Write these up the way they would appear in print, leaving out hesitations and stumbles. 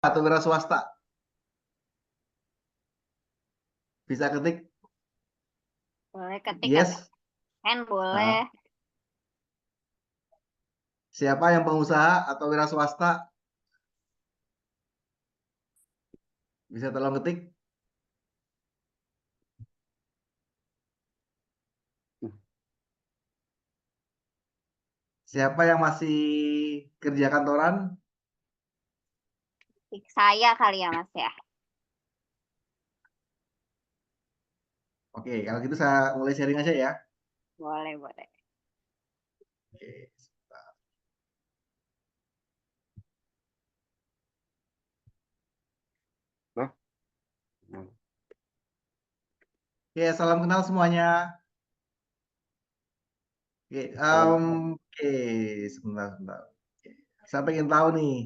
atau wira swasta? Bisa ketik Boleh ketik nggak, Pak? yes. Kan boleh. Nah, siapa yang pengusaha atau wira swasta? Bisa tolong ketik. Siapa yang masih kerja kantoran? Saya kali ya, Mas ya. Oke, kalau gitu saya mulai sharing aja ya. Boleh, boleh. Oke, Loh? Oke, salam kenal semuanya. Oke, oke, sebentar, sebentar. Oke, saya pengen tahu nih.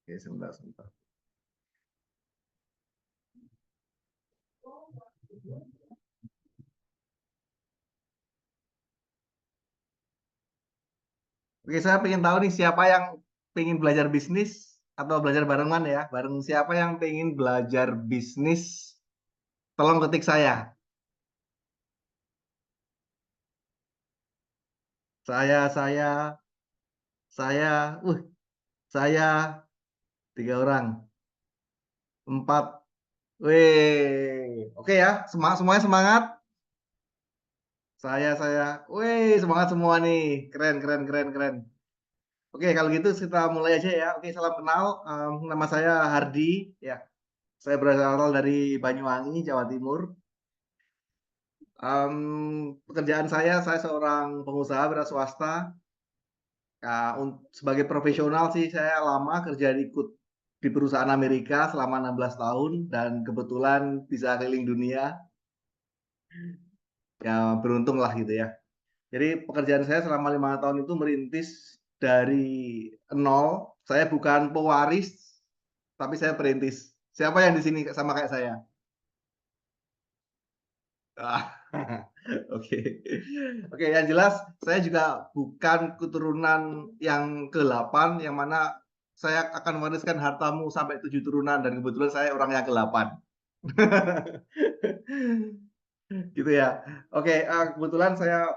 Oke, sebentar, sebentar. Oke, saya pengen tahu nih siapa yang pengen belajar bisnis atau belajar barengan ya. Bareng siapa yang pengen belajar bisnis? Tolong ketik saya. Saya, saya, saya, 3 orang, 4. Weh, oke ya, semuanya semangat. Saya, semangat semua nih. Keren, keren, keren, keren. Oke, kalau gitu kita mulai aja ya. Oke, salam kenal. Nama saya Hardi. Ya, saya berasal dari Banyuwangi, Jawa Timur. Pekerjaan saya seorang pengusaha wira swasta. Sebagai profesional sih saya lama kerja di perusahaan Amerika selama 16 tahun dan kebetulan bisa keliling dunia. Ya beruntung lah gitu ya. Jadi pekerjaan saya selama 5 tahun itu merintis dari nol. Saya bukan pewaris, tapi saya perintis. Siapa yang di sini sama kayak saya? Ah, Oke, oke. Yang jelas saya juga bukan keturunan yang ke-8, yang mana saya akan mewariskan hartamu sampai 7 turunan dan kebetulan saya orang yang ke-8. Gitu ya. Oke, kebetulan saya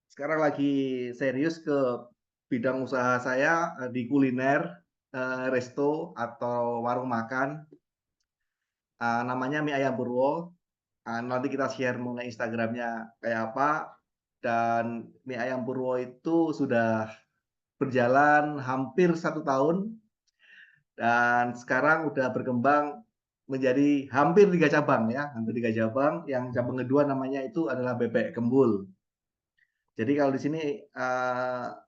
sekarang lagi serius ke bidang usaha saya di kuliner, resto atau warung makan. Namanya Mie Ayam Purwo. Nanti kita share mengenai Instagramnya kayak apa. Dan Mie Ayam Purwo itu sudah berjalan hampir 1 tahun dan sekarang udah berkembang menjadi hampir 3 cabang ya, hampir 3 cabang. Yang cabang kedua namanya itu adalah Bebek Gembul. Jadi kalau di sini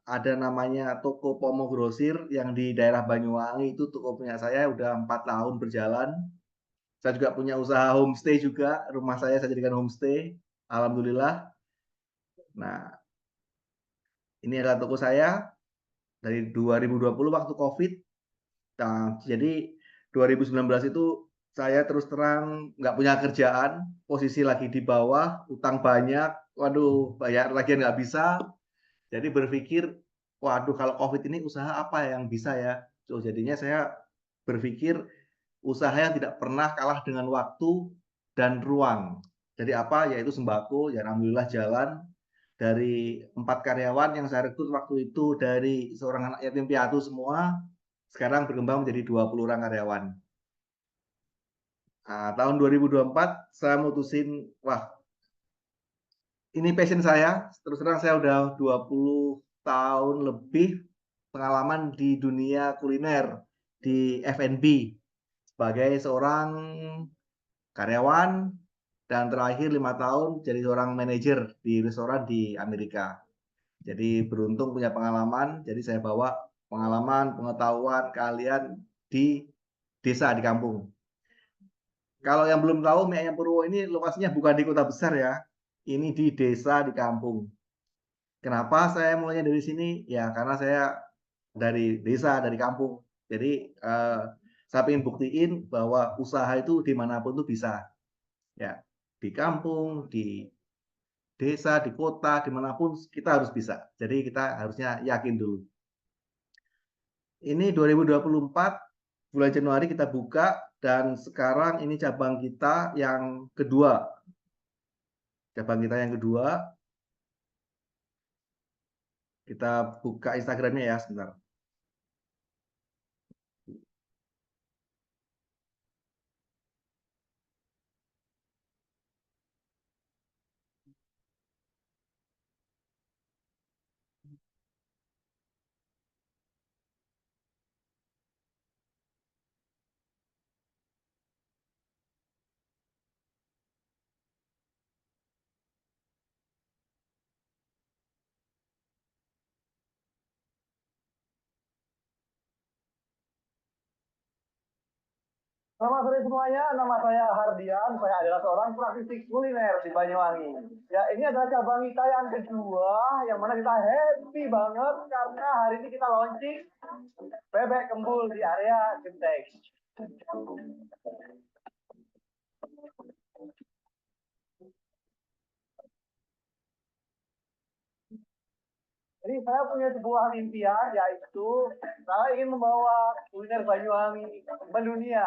ada namanya Toko Pomo Grosir yang di daerah Banyuwangi, itu toko punya saya udah 4 tahun berjalan. Saya juga punya usaha homestay juga, rumah saya jadikan homestay. Alhamdulillah. Nah, ini adalah toko saya dari 2020 waktu COVID. Nah, jadi 2019 itu saya terus terang nggak punya kerjaan, posisi lagi di bawah, utang banyak, waduh bayar lagi nggak bisa. Jadi berpikir, waduh kalau COVID ini usaha apa yang bisa ya? So, jadinya saya berpikir usaha yang tidak pernah kalah dengan waktu dan ruang. Jadi apa? Yaitu sembako, ya alhamdulillah jalan. Dari 4 karyawan yang saya rekrut waktu itu dari seorang anak yatim piatu semua, sekarang berkembang menjadi 20 orang karyawan. Nah, tahun 2024 saya mutusin, wah ini passion saya. Terus terang saya udah 20 tahun lebih pengalaman di dunia kuliner, di F&B sebagai seorang karyawan dan terakhir 5 tahun jadi seorang manajer di restoran di Amerika. Jadi beruntung punya pengalaman, jadi saya bawa pengalaman, pengetahuan kalian di desa, di kampung. Kalau yang belum tahu, Mie Ayam Purwo ini lokasinya bukan di kota besar ya. Ini di desa, di kampung. Kenapa saya mulainya dari sini? Ya karena saya dari desa, dari kampung. Jadi saya ingin buktiin bahwa usaha itu dimanapun tuh bisa. Ya, di kampung, di desa, di kota, dimanapun kita harus bisa. Jadi kita harusnya yakin dulu. Ini 2024 bulan Januari kita buka dan sekarang ini cabang kita yang kedua. Cabang kita yang kedua. Kita buka Instagramnya ya sebentar. Selamat sore semuanya, nama saya Hardian. Saya adalah seorang praktisi kuliner di Banyuwangi. Ya, ini adalah cabang kita yang kedua, yang mana kita happy banget karena hari ini kita launching bebek kembul di area Genteng. Jadi saya punya sebuah impian, yaitu saya ingin membawa kuliner Banyuwangi mendunia.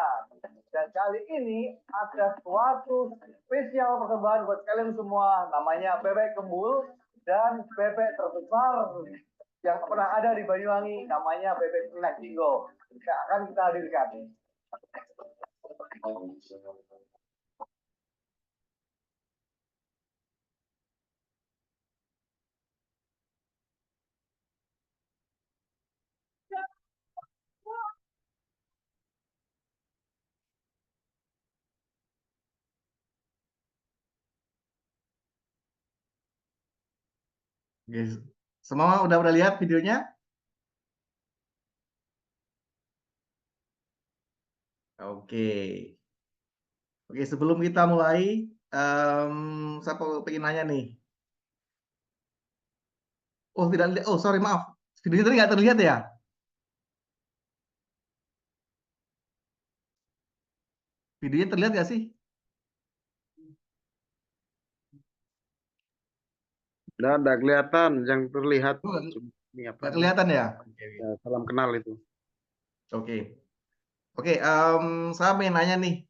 Dan kali ini ada suatu spesial persembahan buat kalian semua, namanya bebek kembul dan bebek terbesar yang pernah ada di Banyuwangi, namanya bebek Singo. Yang akan kita hadirkan. Guys, semua udah lihat videonya? Oke. Oke, sebelum kita mulai, siapa pengen nanya nih? Oh, tidak lihat. Oh, sorry, maaf. Videonya tadi nggak terlihat ya? Videonya terlihat nggak sih? Nggak kelihatan, yang terlihat Oh, ini apa nggak nih? kelihatan ya? Ya, salam kenal itu. Oke. Oke, saya pengen nanya nih.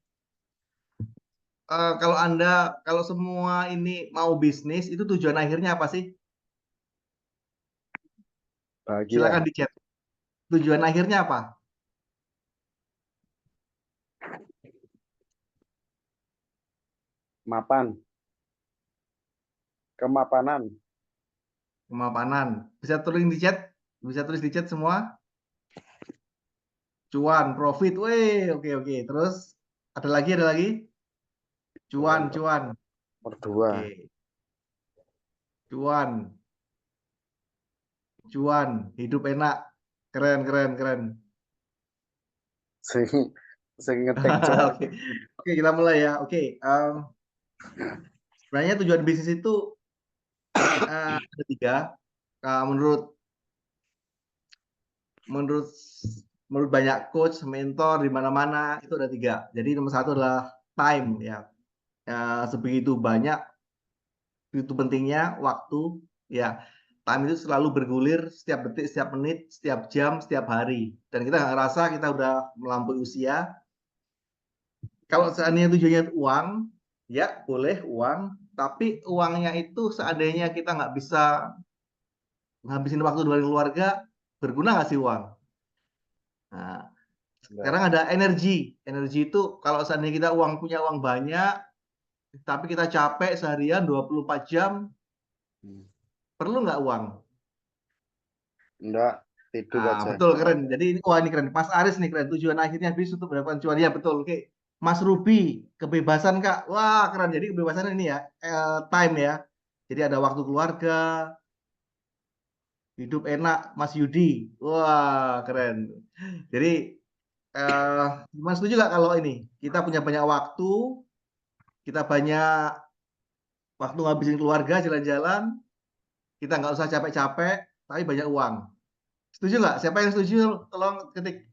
Kalau kalau semua ini mau bisnis, itu tujuan akhirnya apa sih? Bahagia, Silakan di chat. Tujuan akhirnya apa? mapan, kemapanan, Kemapanan. Bisa tulis di chat? Bisa tulis di chat semua? Cuan, profit. Weh, oke oke. Terus ada lagi, ada lagi? Cuan, cuan. berdua, Oke. Cuan, cuan. Hidup enak. Keren, keren, keren. sing sing ngetik cuan. Oke, oke kita mulai ya. Oke, sebenarnya tujuan bisnis itu ada tiga. Menurut menurut menurut banyak coach, mentor di mana-mana itu ada tiga. Jadi nomor satu adalah time ya. Sebegitu banyak, begitu pentingnya waktu ya. Time itu selalu bergulir setiap detik, setiap menit, setiap jam, setiap hari. Dan kita nggak ngerasa kita udah melampaui usia. Kalau seandainya tujuannya uang, ya boleh uang. Tapi uangnya itu seandainya kita nggak bisa ngabisin waktu dengan keluarga, berguna nggak sih uang? Nah, sekarang ada energi. Energi itu kalau seandainya kita punya uang banyak, tapi kita capek seharian 24 jam, perlu nggak uang? Enggak, tidur Nah, aja. betul, keren. Jadi wah ini keren. Mas Aris nih keren. Tujuan akhirnya bis untuk mendapatkan cuan. Ya betul. Oke. Mas Ruby, kebebasan Kak. Wah, keren. Jadi kebebasan ini ya, time ya. Jadi ada waktu keluarga, hidup enak, Mas Yudi. Wah, keren. Jadi Mas setuju nggak kalau ini kita punya banyak waktu, kita banyak waktu ngabisin keluarga jalan-jalan, kita nggak usah capek-capek, tapi banyak uang. Setuju nggak? Siapa yang setuju? Tolong ketik.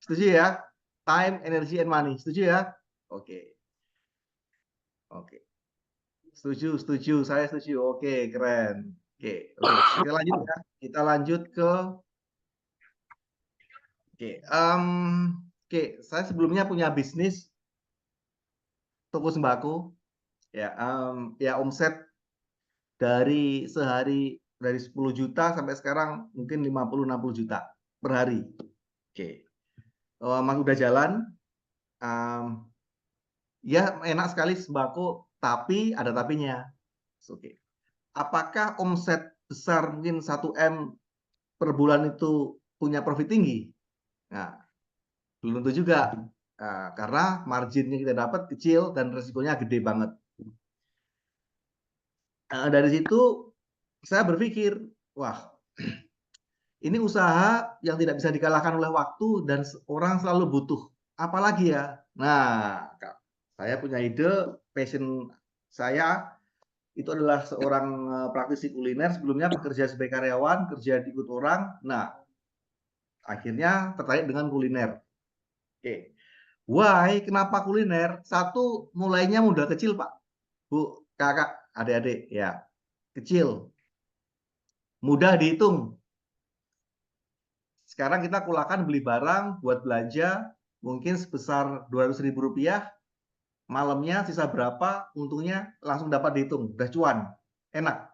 Setuju ya? time, energy, and money. Setuju ya? Oke. Oke. Setuju. Saya setuju. Oke, keren. Oke. Kita lanjut ya. Kita lanjut ke oke, saya sebelumnya punya bisnis toko sembako. Ya, ya omset dari sehari dari 10 juta sampai sekarang mungkin 50-60 juta per hari. Oke. Mas udah jalan. Ya enak sekali sembako, tapi ada tapinya. Oke. Apakah omset besar mungkin 1 M per bulan itu punya profit tinggi? Nah, belum tentu juga. Karena marginnya kita dapat kecil dan resikonya gede banget. Dari situ saya berpikir, wah, ini usaha yang tidak bisa dikalahkan oleh waktu dan orang selalu butuh. Apalagi ya? Nah, saya punya ide, passion saya itu adalah seorang praktisi kuliner, sebelumnya bekerja sebagai karyawan, kerja di ikut orang. Nah, akhirnya tertarik dengan kuliner. Oke. Why? Kenapa kuliner? Satu, mulainya modal kecil, Pak. Bu, kakak, adik-adik, ya. Kecil. Mudah dihitung. Sekarang kita kulakan beli barang buat belanja, mungkin sebesar Rp200.000, malamnya sisa berapa, untungnya langsung dapat dihitung, udah cuan, enak.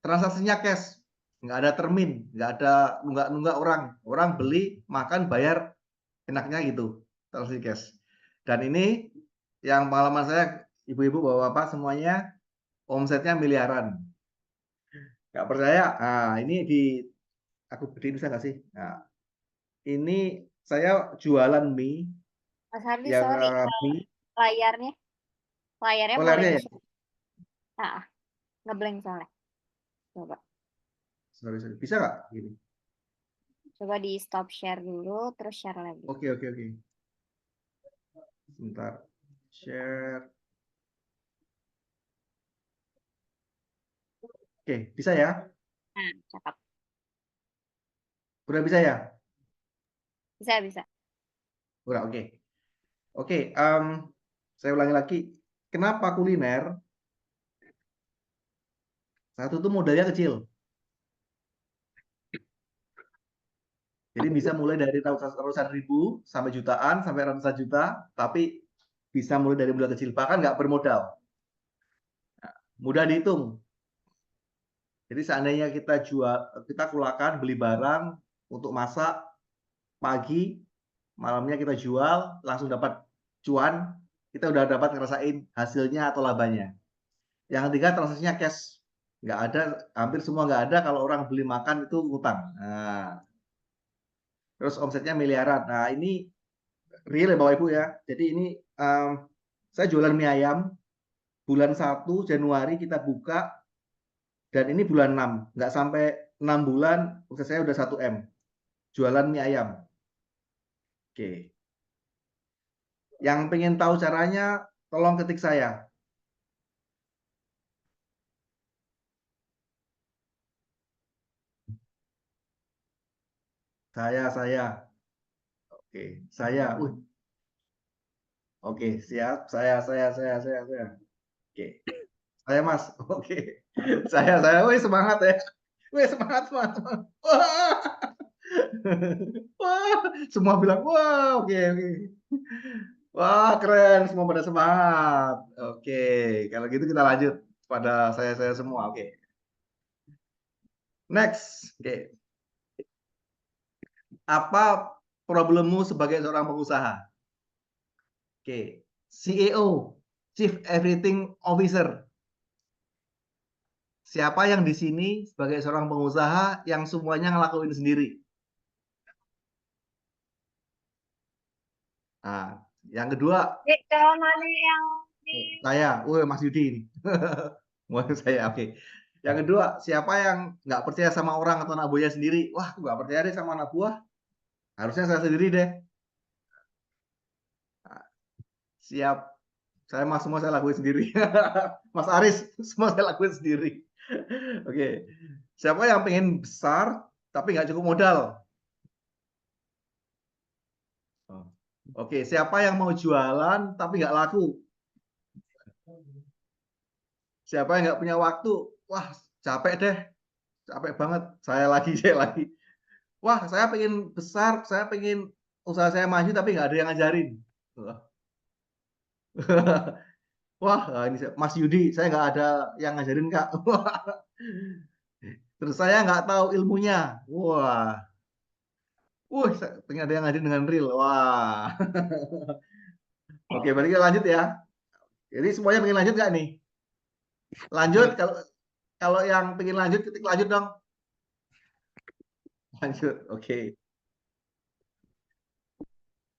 Transaksinya cash, nggak ada termin, nggak ada nunggak orang beli, makan, bayar, enaknya gitu, transaksi cash. Dan ini yang pengalaman saya, ibu-ibu, bapak-bapak semuanya omsetnya miliaran. Nggak percaya? Nah, ini aku berdiri bisa nggak sih? Nah, ini saya jualan mie Mas Hardi, yang sorry, mie layarnya boleh polernya ya. ngeblank soalnya. Coba Sorry. Bisa nggak gini? coba di stop share dulu, terus share lagi. Oke. Sebentar. Share. Oke, bisa ya? Nah, cakep. Udah bisa ya? Bisa. Udah, oke. Oke, saya ulangi lagi. Kenapa kuliner? Satu tuh modalnya kecil. Jadi bisa mulai dari ratusan ribu sampai jutaan, sampai ratusan juta, tapi bisa mulai dari modal kecil, bahkan nggak bermodal. Mudah dihitung. Jadi seandainya kita kulakan beli barang untuk masak pagi, malamnya kita jual, langsung dapat cuan, kita udah dapat ngerasain hasilnya atau labanya. Yang ketiga, transaksinya cash. Nggak ada, hampir semua nggak ada kalau orang beli makan itu ngutang. Nah, terus omsetnya miliaran. Nah, ini real ya Bapak Ibu ya. Jadi ini saya jualan mie ayam, bulan 1 Januari kita buka, dan ini bulan 6. Nggak sampai 6 bulan, omset saya udah 1 M. Jualan mie ayam. Oke. Yang pengen tahu caranya, tolong ketik saya. Saya. Oke, saya. Oke, siap. Saya. Oke. Saya Mas. Oke. Saya. Wih, semangat ya. Wih, semangat. Wah. Wah, semua bilang, wah, oke. Wah, keren. Semua pada semangat. Oke, kalau gitu kita lanjut pada saya semua. Oke. Next. Oke. Apa problemmu sebagai seorang pengusaha? Oke. CEO, Chief Everything Officer. Siapa yang di sini sebagai seorang pengusaha yang semuanya ngelakuin sendiri? Nah, yang kedua, Kalau mana yang di saya, Mas Yudi ini. Mau saya, oke. Yang kedua, siapa yang nggak percaya sama orang atau anak buahnya sendiri? Wah, aku nggak percaya deh sama anak buah. Harusnya saya sendiri deh. Nah, siap. Saya semua saya lakuin sendiri. Mas Aris, semua saya lakuin sendiri. Oke. Siapa yang pengen besar tapi nggak cukup modal? Oh. Oke, siapa yang mau jualan tapi nggak laku? Siapa yang nggak punya waktu? Wah, capek deh, capek banget. Saya lagi, saya lagi. Wah, saya pengen besar, saya pengen usaha saya maju tapi nggak ada yang ngajarin. Wah, ini Mas Yudi, saya nggak ada yang ngajarin Kak. Terus saya nggak tahu ilmunya. Wah, pengen ada yang ngajarin dengan real. Wah, oke, berarti kita lanjut ya. Jadi semuanya pengen lanjut nggak nih? Lanjut, kalau kalau yang pengen lanjut, ketik lanjut dong. Lanjut, oke.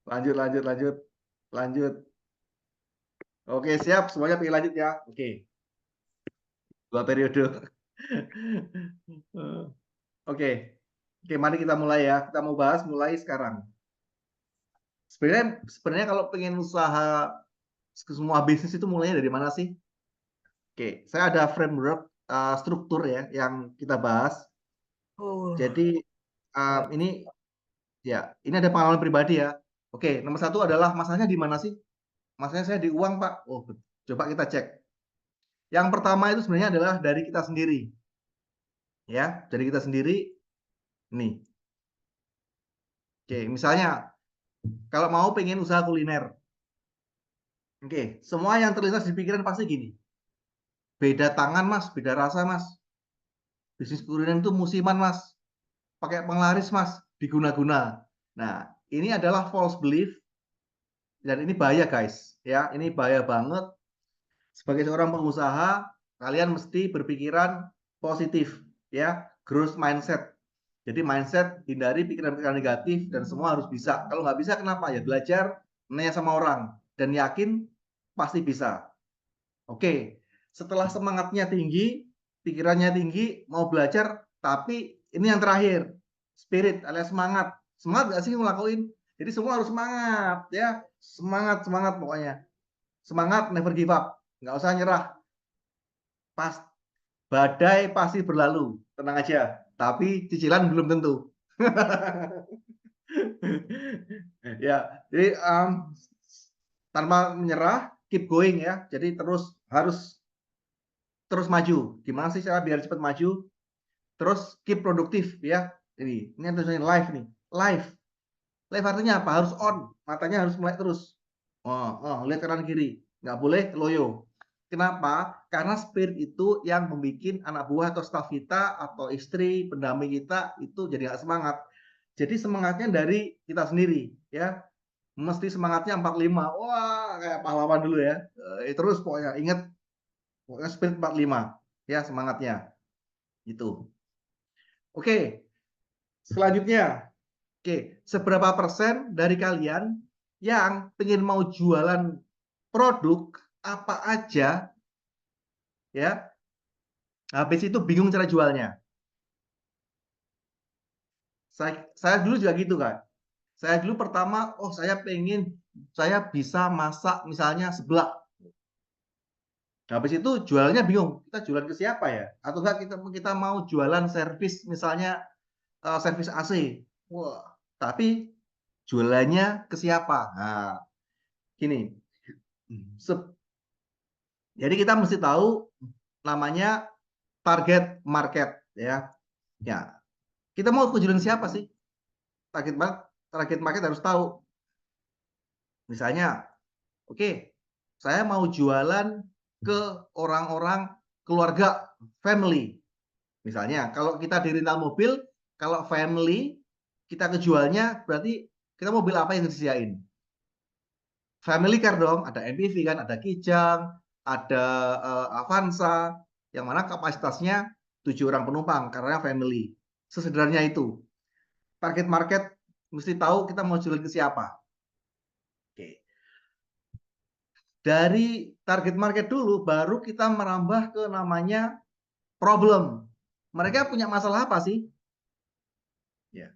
Lanjut, lanjut, lanjut, lanjut. Oke, siap. Semuanya pengen lanjut ya. Oke, 2 periode. Oke, oke, mari kita mulai ya. Kita mau bahas mulai sekarang. Sebenarnya kalau pengen usaha semua bisnis itu mulainya dari mana sih? Oke, saya ada framework struktur ya yang kita bahas. Jadi ini ya, ini ada pengalaman pribadi ya. Oke, nomor satu adalah masalahnya di mana sih? Masalahnya saya di uang, Pak. Oh, coba kita cek. Yang pertama itu sebenarnya adalah dari kita sendiri. Ya, dari kita sendiri. Nih. Oke, misalnya kalau mau pengen usaha kuliner. Oke, semua yang terlintas di pikiran pasti gini. Beda tangan, Mas. Beda rasa, Mas. Bisnis kuliner itu musiman, Mas. Pakai penglaris, Mas. Diguna-guna. Nah, ini adalah false belief. Dan ini bahaya, guys. Ya, ini bahaya banget. Sebagai seorang pengusaha, kalian mesti berpikiran positif. Ya, growth mindset. Jadi mindset, hindari pikiran-pikiran negatif. Dan semua harus bisa. Kalau nggak bisa, kenapa? Ya belajar, nanya sama orang. Dan yakin, pasti bisa. Oke, setelah semangatnya tinggi, pikirannya tinggi, mau belajar, tapi ini yang terakhir, spirit alias semangat. Semangat nggak sih ngelakuin? Jadi semua harus semangat ya, semangat semangat pokoknya. Semangat, never give up, nggak usah nyerah. Pas badai pasti berlalu, tenang aja. Tapi cicilan belum tentu. Ya, jadi tanpa menyerah, keep going ya. Jadi harus terus maju. Gimana sih cara biar cepat maju? Terus keep produktif ya. Ini tulisannya live nih. Live. Live artinya apa? Harus on. Matanya harus melek terus. Lihat kanan kiri. Nggak boleh loyo. Kenapa? Karena spirit itu yang membuat anak buah atau staf kita atau istri, pendamping kita itu jadi nggak semangat. Jadi semangatnya dari kita sendiri ya. Mesti semangatnya 45. Wah, kayak pahlawan dulu ya. Terus pokoknya ingat, pokoknya spirit 45 ya semangatnya. Itu. Oke, selanjutnya. Oke, seberapa persen dari kalian yang pengen mau jualan produk apa aja ya, habis itu bingung cara jualnya. Saya dulu juga gitu kan. Saya dulu pertama, saya bisa masak misalnya seblak. Habis itu jualnya bingung, kita jualan ke siapa ya? Atau enggak kita mau jualan servis misalnya servis AC. Wah, tapi jualannya ke siapa? Nah, gini. Jadi kita mesti tahu namanya target market ya. Ya, kita mau tujuan siapa sih? Target market harus tahu. Misalnya, oke, saya mau jualan ke orang-orang keluarga, family. Misalnya, kalau kita di rental mobil, kalau family, kita kejualnya berarti kita mobil apa yang disediain? Family car dong, ada MPV kan, ada Kijang, ada Avanza, yang mana kapasitasnya 7 orang penumpang karena family. Sesederhananya itu. Target market mesti tahu kita mau jual ke siapa. Oke. Dari target market dulu baru kita merambah ke namanya problem. Mereka punya masalah apa sih? Ya.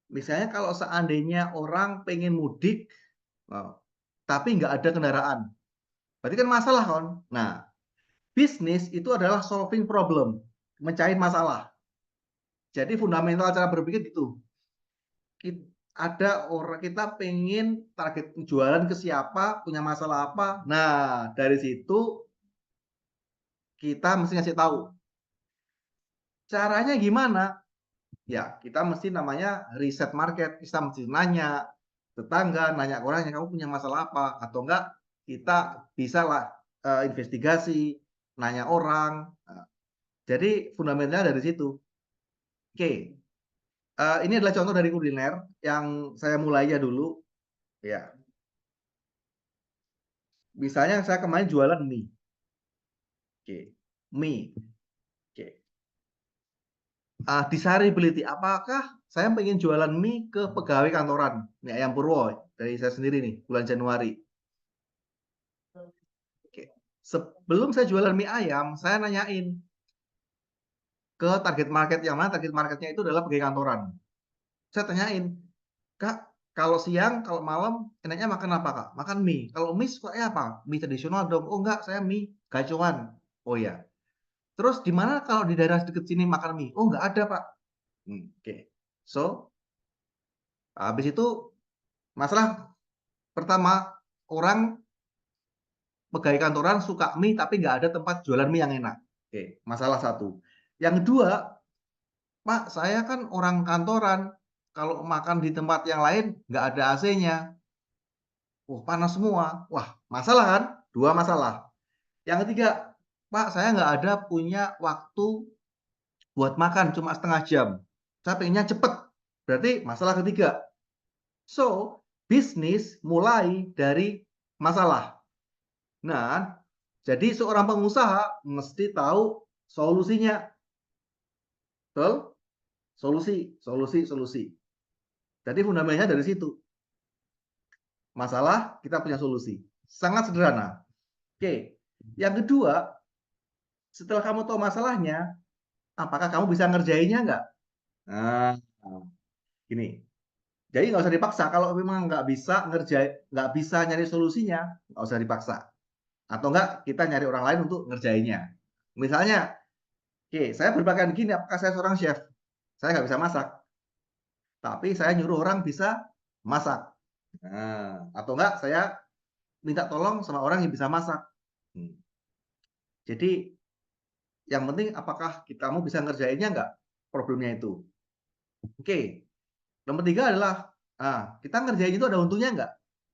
Misalnya kalau seandainya orang pengen mudik, tapi nggak ada kendaraan. Berarti kan masalah kan? Nah, bisnis itu adalah solving problem, mencari masalah. Jadi fundamental cara berpikir itu. ada orang kita pengen target jualan ke siapa, punya masalah apa. Nah, dari situ kita mesti ngasih tahu. Caranya gimana? Ya, kita mesti namanya riset market. Kita mesti nanya tetangga, nanya ke orangnya, kamu punya masalah apa? Atau enggak, kita bisa lah investigasi, nanya orang. Nah, jadi fundamentalnya dari situ. Oke, ini adalah contoh dari kuliner yang saya mulai aja dulu. Ya, misalnya saya kemarin jualan mie. Oke, mie. Oke. Desirability, apakah saya pengen jualan mie ke pegawai kantoran? Mie ayam Purwo dari saya sendiri nih, bulan Januari. Oke. Sebelum saya jualan mie ayam, saya nanyain ke target market yang mana target marketnya itu adalah pegawai kantoran. Saya tanyain, Kak, kalau siang, kalau malam, enaknya makan apa, Kak? Makan mie. Kalau mie sukanya apa? Mie tradisional dong. Oh enggak, saya mie gacoan. Oh ya. Terus di mana kalau di daerah dekat sini makan mie? Oh enggak ada, Pak. Oke. So, habis itu masalah pertama, orang pegawai kantoran suka mie tapi nggak ada tempat jualan mie yang enak. Oke, masalah satu. Yang kedua, Pak, saya kan orang kantoran. Kalau makan di tempat yang lain nggak ada AC-nya. Wah, panas semua. Wah, masalah kan? Dua masalah. Yang ketiga, Pak, saya nggak ada punya waktu buat makan cuma setengah jam. Saya pengennya cepet. Berarti masalah ketiga. So, bisnis mulai dari masalah. Nah, jadi seorang pengusaha mesti tahu solusinya. Betul? Solusi. Jadi fundamentalnya dari situ. Masalah, kita punya solusi. Sangat sederhana. Oke. Yang kedua, setelah kamu tahu masalahnya, apakah kamu bisa ngerjainnya nggak? Nah, gini. Jadi nggak usah dipaksa. Kalau memang nggak bisa nyari solusinya, nggak usah dipaksa. Atau enggak, kita nyari orang lain untuk ngerjainnya. Misalnya, oke, saya berpakaian gini, apakah saya seorang chef? Saya nggak bisa masak. Tapi saya nyuruh orang bisa masak. Nah, atau enggak, saya minta tolong sama orang yang bisa masak. Jadi, yang penting apakah kamu bisa ngerjainnya enggak? Problemnya itu. Oke. Nomor 3 adalah, kita ngerjain itu ada untungnya enggak?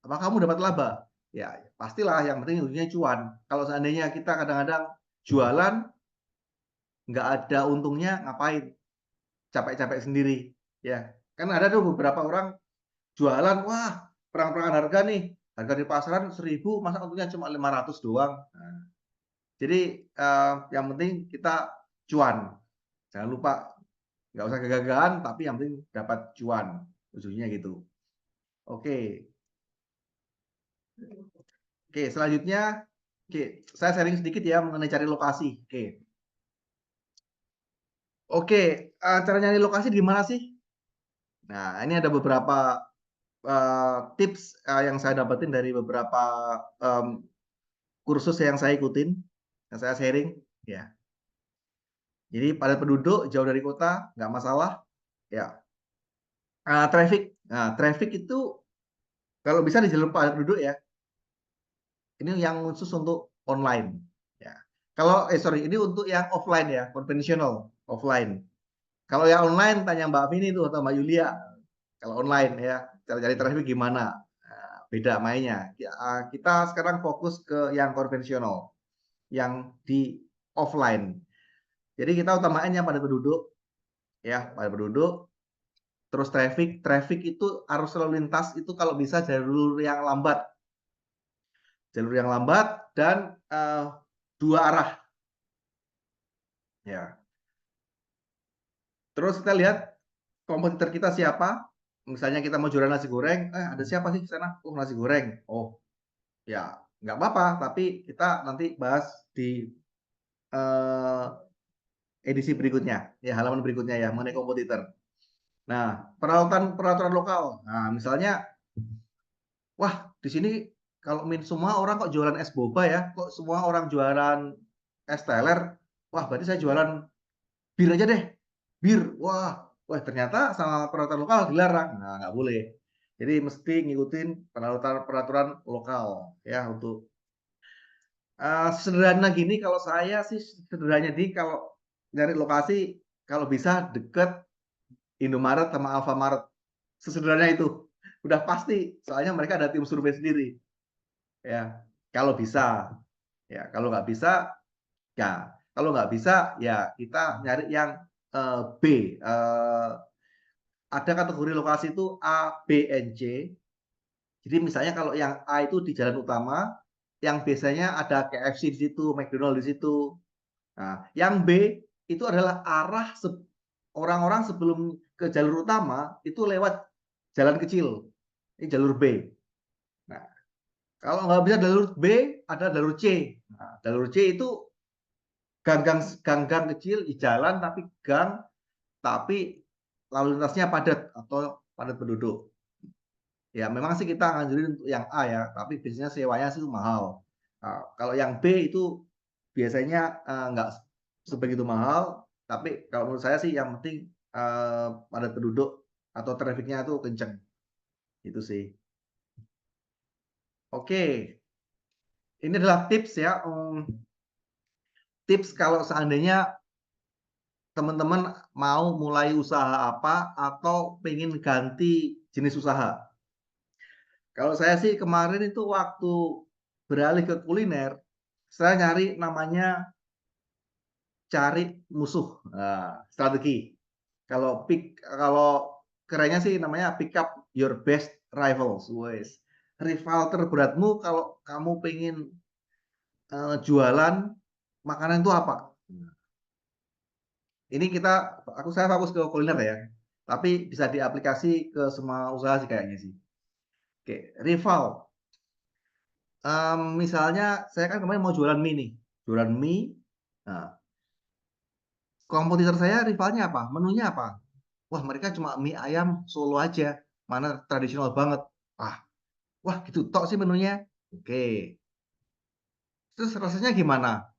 Apa kamu dapat laba? Ya, pastilah yang penting untungnya cuan. Kalau seandainya kita kadang-kadang jualan, nggak ada untungnya, ngapain? Capek-capek sendiri. Ya, kan ada tuh beberapa orang jualan, wah, perang-perangan harga nih. Harga di pasaran 1.000, masa untungnya cuma 500 doang. Nah, jadi yang penting kita cuan. Jangan lupa, nggak usah gagah-gagahan, tapi yang penting dapat cuan. Ujungnya gitu. Oke. Oke, selanjutnya, oke, saya sharing sedikit ya mengenai cari lokasi. Oke, cara nyari lokasi di mana sih? Nah, ini ada beberapa tips yang saya dapetin dari beberapa kursus yang saya ikutin, yang saya sharing, ya. Jadi padat penduduk, jauh dari kota, nggak masalah, ya. Traffic, nah traffic itu kalau bisa di jalur padat penduduk ya. Ini yang khusus untuk online, ya. Kalau sorry, ini untuk yang offline ya, konvensional, offline. Kalau yang online tanya Mbak Vini itu atau Mbak Yulia. Kalau online ya, cara cari traffic gimana? Nah, beda mainnya. Kita sekarang fokus ke yang konvensional, yang di offline. Jadi kita utamain yang pada penduduk, ya pada penduduk. Terus traffic itu arus lalu lintas itu kalau bisa jalur yang lambat dan dua arah. Ya. Terus kita lihat kompetitor kita siapa. Misalnya kita mau jualan nasi goreng, ada siapa sih di sana? Oh, nasi goreng. Oh, ya nggak apa-apa, tapi kita nanti bahas di edisi berikutnya, ya halaman berikutnya ya mengenai kompetitor. Nah, peraturan lokal. Nah, misalnya, wah di sini kalau semua orang kok jualan es boba ya, kok semua orang jualan es teler, wah berarti saya jualan bir aja deh, bir, wah wah ternyata sama peraturan lokal dilarang. Nah, nggak boleh. Jadi mesti ngikutin peraturan lokal ya untuk sederhana gini kalau saya sih sederhananya kalau nyari lokasi kalau bisa deket Indomaret sama Alfamart. Sesederhana itu. Udah pasti, soalnya mereka ada tim survei sendiri. Ya, kalau bisa. Ya, kalau nggak bisa, ya. Kalau nggak bisa, ya kita nyari yang B. Ada kategori lokasi itu A, B, and C. Jadi misalnya kalau yang A itu di jalan utama, yang biasanya ada KFC di situ, McDonald di situ. Nah, yang B itu adalah arah orang-orang sebelum ke jalur utama itu lewat jalan kecil. Ini jalur B. Nah, kalau nggak bisa jalur B, ada jalur C. Nah, jalur C itu gang-gang kecil di jalan tapi gang, tapi lalu lintasnya padat atau padat penduduk. Ya, memang sih kita nganjurin untuk yang A ya, tapi biasanya sewanya sih mahal. Nah, kalau yang B itu biasanya nggak sebegitu mahal, tapi kalau menurut saya sih yang penting padat penduduk atau trafiknya itu kenceng. Itu sih. Oke, ini adalah tips ya. Tips kalau seandainya teman-teman mau mulai usaha apa atau pengen ganti jenis usaha. Kalau saya sih kemarin itu waktu beralih ke kuliner, saya nyari namanya cari musuh, strategi. Kalau kerennya sih namanya pick up your best rivals, wes. Rival terberatmu kalau kamu pengen jualan makanan itu apa? Ini saya fokus ke kuliner ya, tapi bisa diaplikasi ke semua usaha sih kayaknya sih. Oke, rival. Misalnya saya kan kemarin mau jualan mie nih, jualan mie. Nah, kompetitor saya rivalnya apa? Menunya apa? Wah, mereka cuma mie ayam Solo aja, mana tradisional banget. Wah gitu tok sih menunya. Oke. Terus rasanya gimana?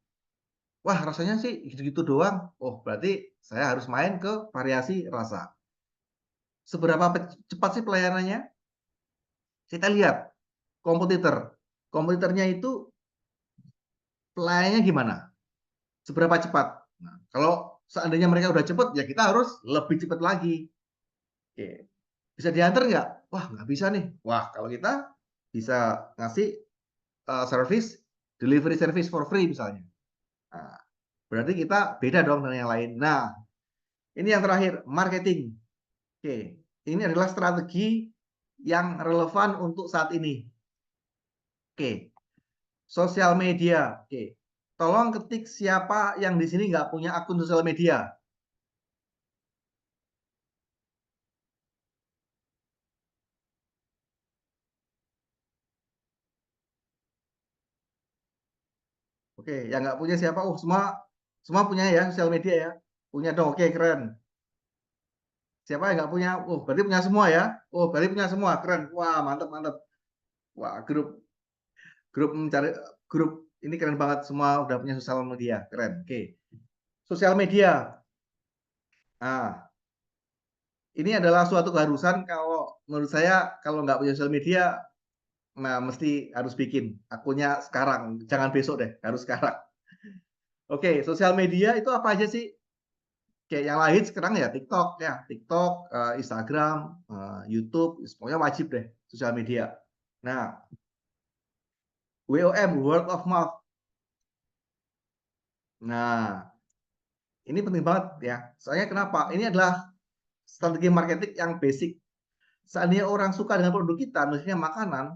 Wah, rasanya sih gitu-gitu doang. Oh, berarti saya harus main ke variasi rasa. Seberapa cepat sih pelayanannya? Kita lihat kompetitor. Kompetitornya itu pelayanannya gimana? Seberapa cepat? Nah, kalau seandainya mereka udah cepat, ya kita harus lebih cepat lagi. Oke. Bisa diantar nggak? Wah, nggak bisa nih. Wah, kalau kita bisa ngasih service, delivery service for free misalnya. Nah, berarti kita beda dong dengan yang lain. Nah, ini yang terakhir, marketing. Oke, ini adalah strategi yang relevan untuk saat ini. Oke, sosial media. Oke, tolong ketik siapa yang di sini nggak punya akun sosial media. Oke, yang nggak punya siapa? Oh, semua punya ya sosial media ya. Punya dong. Oke, keren. Siapa yang nggak punya? Oh, berarti punya semua ya. Oh, berarti punya semua. Keren. Wah, mantap, mantap. Wah, grup grup mencari grup ini keren banget, semua udah punya sosial media. Keren. Oke. Sosial media. Nah, ini adalah suatu keharusan kalau menurut saya kalau nggak punya sosial media, nah mesti harus bikin akunnya sekarang. Jangan besok deh, harus sekarang. Oke, sosial media itu apa aja sih? Kayak yang lain sekarang ya TikTok ya, TikTok, Instagram, YouTube, semuanya wajib deh sosial media. Nah, WOM, word of mouth. Nah, ini penting banget ya. Soalnya kenapa? Ini adalah strategi marketing yang basic. Seandainya orang suka dengan produk kita, misalnya makanan,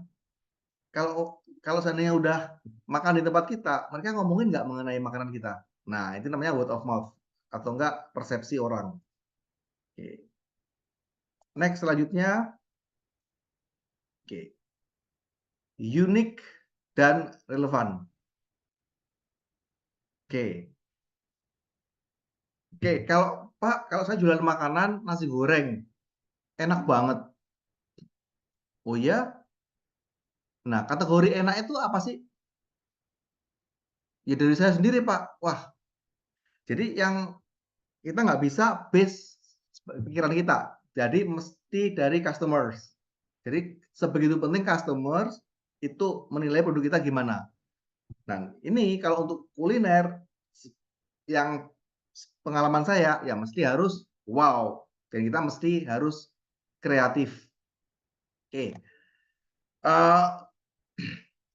kalau seandainya udah makan di tempat kita, mereka ngomongin nggak mengenai makanan kita. Nah, itu namanya word of mouth atau enggak persepsi orang. Oke. Next selanjutnya, oke, unik dan relevan. Oke, oke. Kalau Pak, kalau saya jualan makanan nasi goreng, enak banget. Oh ya? Nah, kategori enak itu apa sih? Ya dari saya sendiri, Pak. Wah, jadi yang kita nggak bisa base pikiran kita. Jadi mesti dari customers. Jadi sebegitu penting customers itu menilai produk kita gimana. Nah, ini kalau untuk kuliner yang pengalaman saya ya mesti harus wow dan kita mesti harus kreatif. Oke.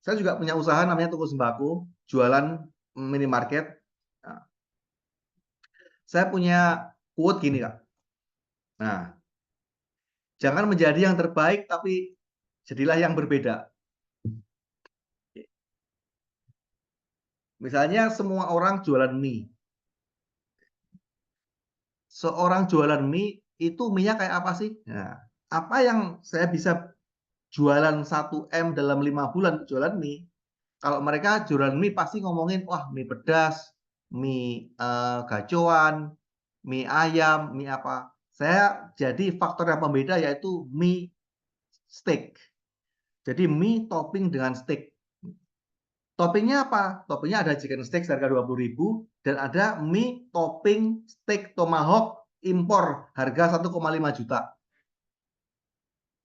Saya juga punya usaha namanya toko sembako, jualan minimarket. Nah, saya punya quote gini, Kak. Nah, jangan menjadi yang terbaik, tapi jadilah yang berbeda. Misalnya semua orang jualan mie. Seorang jualan mie, itu mie-nya kayak apa sih? Nah, apa yang saya bisa jualan 1 M dalam 5 bulan jualan mie? Kalau mereka jualan mie pasti ngomongin, wah mie pedas, mie gacoan, mie ayam, mie apa. Saya jadi faktor yang pembeda yaitu mie steak. Jadi mie topping dengan steak. Toppingnya apa? Toppingnya ada chicken steak harga 20.000 dan ada mie topping steak tomahawk impor harga 1,5 juta.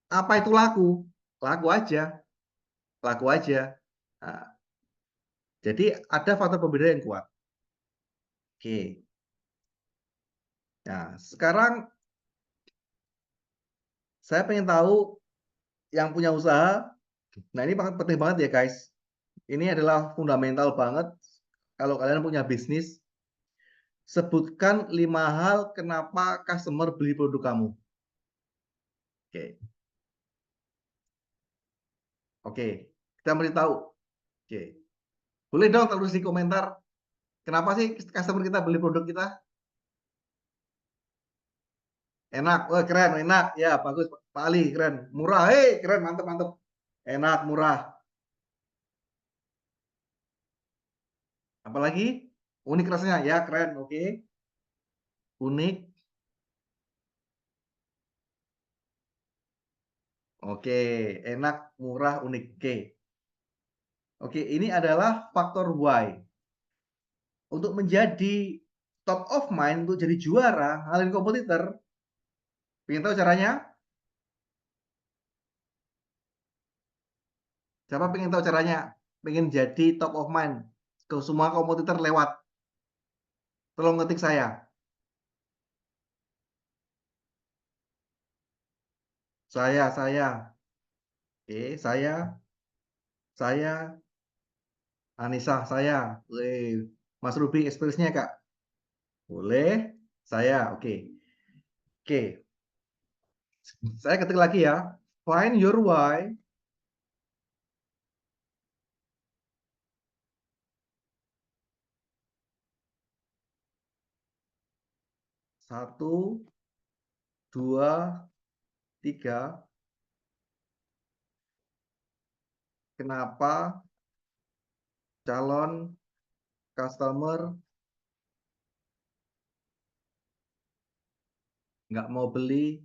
Apa itu laku? Laku aja, laku aja. Nah, jadi ada faktor pembeda yang kuat. Oke. Nah, sekarang saya pengen tahu yang punya usaha. Nah, ini penting banget ya, guys. Ini adalah fundamental banget. Kalau kalian punya bisnis, sebutkan 5 hal kenapa customer beli produk kamu. Oke. Oke, kita mesti tahu. Oke. Boleh dong tulis di komentar kenapa sih customer kita beli produk kita? Enak, wah keren, enak. Ya, bagus Pak Ali, keren. Murah, keren, mantep, mantep. Enak, murah. Apalagi? Unik rasanya, ya keren, oke. Unik. Oke, enak, murah, unik. Oke. Oke, ini adalah faktor why. Untuk menjadi top of mind, untuk jadi juara, ngalahin kompetitor. Pengen tahu caranya? Siapa pengen tahu caranya? Pengen jadi top of mind. Ke semua kompetitor lewat. Tolong ngetik saya. Saya. Oke, saya, Anissa, saya. Mas Ruby, experience-nya, Kak. Boleh, saya, oke. Oke, saya ketik lagi ya. Find your why. Satu, dua, tiga. Kenapa calon customer nggak mau beli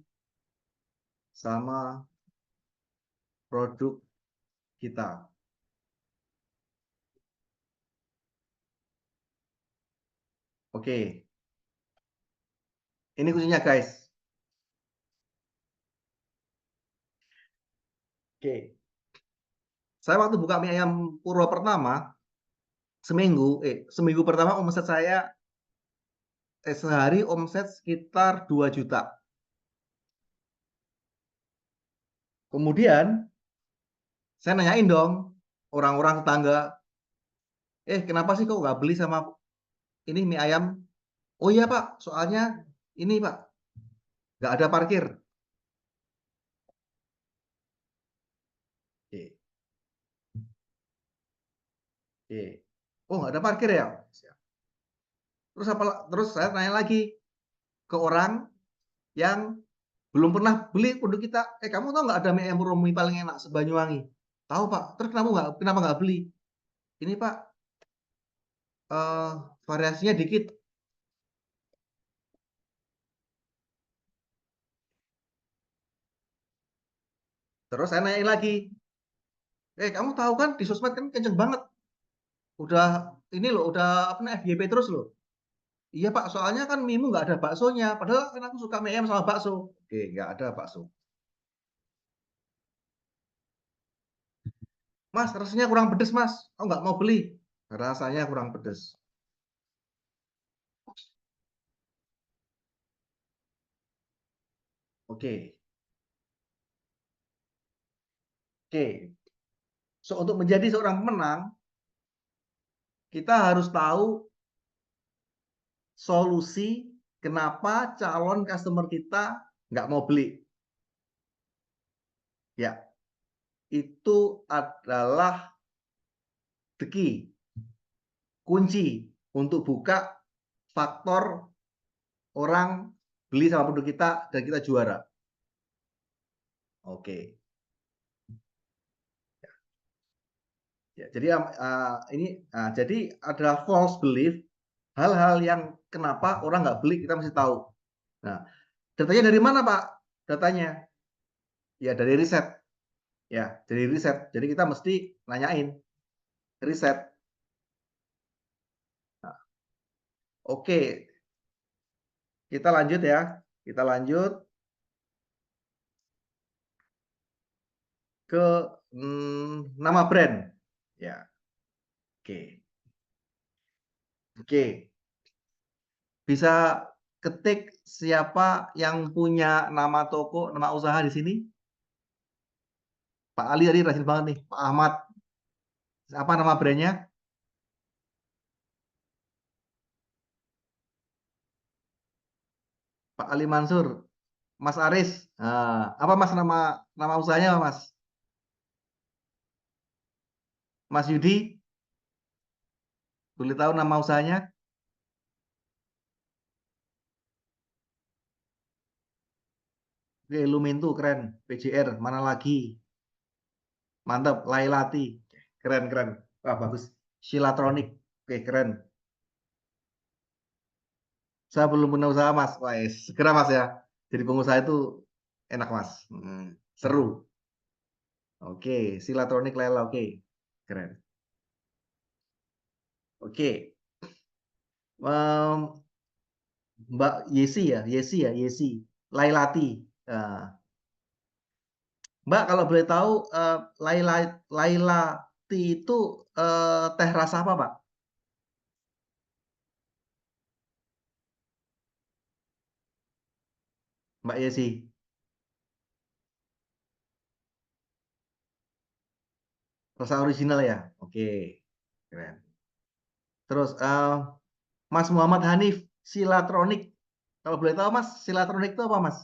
sama produk kita? Oke, ini kuncinya guys. Oke, saya waktu buka mie ayam Purwo pertama, seminggu pertama omset saya sehari omset sekitar 2 juta. Kemudian saya nanyain dong orang-orang tetangga, kenapa sih kok nggak beli sama ini mie ayam? Oh iya Pak, soalnya ini Pak, nggak ada parkir. Oke. Oke. Oh nggak ada parkir ya? Terus saya tanya lagi ke orang yang belum pernah beli produk kita. Kamu tahu nggak ada mie ayam mie paling enak se-Banyuwangi? Tahu Pak. Terus kenapa nggak beli? Ini Pak, variasinya dikit. Terus saya nanya lagi, kamu tahu kan di sosmed kan kenceng banget. Udah ini loh, udah apa namanya FYP terus loh. Iya Pak, soalnya kan mimu nggak ada baksonya. Padahal kan aku suka mie ayam sama bakso. Oke, nggak ada bakso. Mas, rasanya kurang pedes Mas. Aku nggak mau beli. Rasanya kurang pedes. Oke, oke. So, untuk menjadi seorang pemenang, kita harus tahu solusi kenapa calon customer kita nggak mau beli. Ya, itu adalah the key, kunci untuk buka faktor orang beli sama produk kita dan kita juara. Oke. Ya, jadi jadi adalah false belief, hal-hal yang kenapa orang nggak beli kita mesti tahu. Nah, datanya dari mana Pak? Datanya ya dari riset. Ya, dari riset. Jadi kita mesti nanyain riset. Nah, oke, kita lanjut ya. Kita lanjut ke nama brand. Ya, oke. Oke. Bisa ketik siapa yang punya nama toko, nama usaha di sini? Pak Ali tadi rajin banget nih. Pak Ahmad. Apa nama brandnya? Pak Ali Mansur. Mas Aris. Nah, apa Mas nama usahanya Mas? Mas Yudi. Boleh tahu nama usahanya? Oke, Lumintu keren. PJR mana lagi? Mantap. Lailati. Keren keren. Wah bagus. Silatronic. Oke keren. Saya belum punya usaha Mas. Wah, segera Mas ya. Jadi pengusaha itu enak Mas. Seru. Oke, Silatronic Laila. Oke, keren. Oke, Mbak Yesi, Lailati. Mbak kalau boleh tahu Lailati itu teh rasa apa Pak? Mbak Yesi. Rasa original ya? Oke, keren. Terus Mas Muhammad Hanif, Silatronic. Kalau boleh tahu Mas, Silatronic itu apa Mas?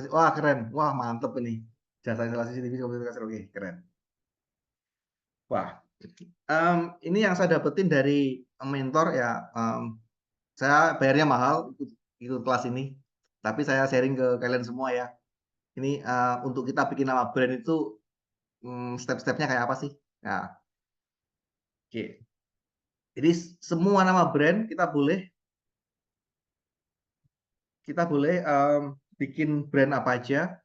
Wah keren, wah mantep ini. Jasa instalasi CCTV komputer kasir, oke keren. Wah, ini yang saya dapetin dari mentor ya. Saya bayarnya mahal ikut kelas ini, tapi saya sharing ke kalian semua ya. Ini untuk kita bikin nama brand itu step-stepnya kayak apa sih? Nah, oke. Jadi semua nama brand kita boleh bikin brand apa aja,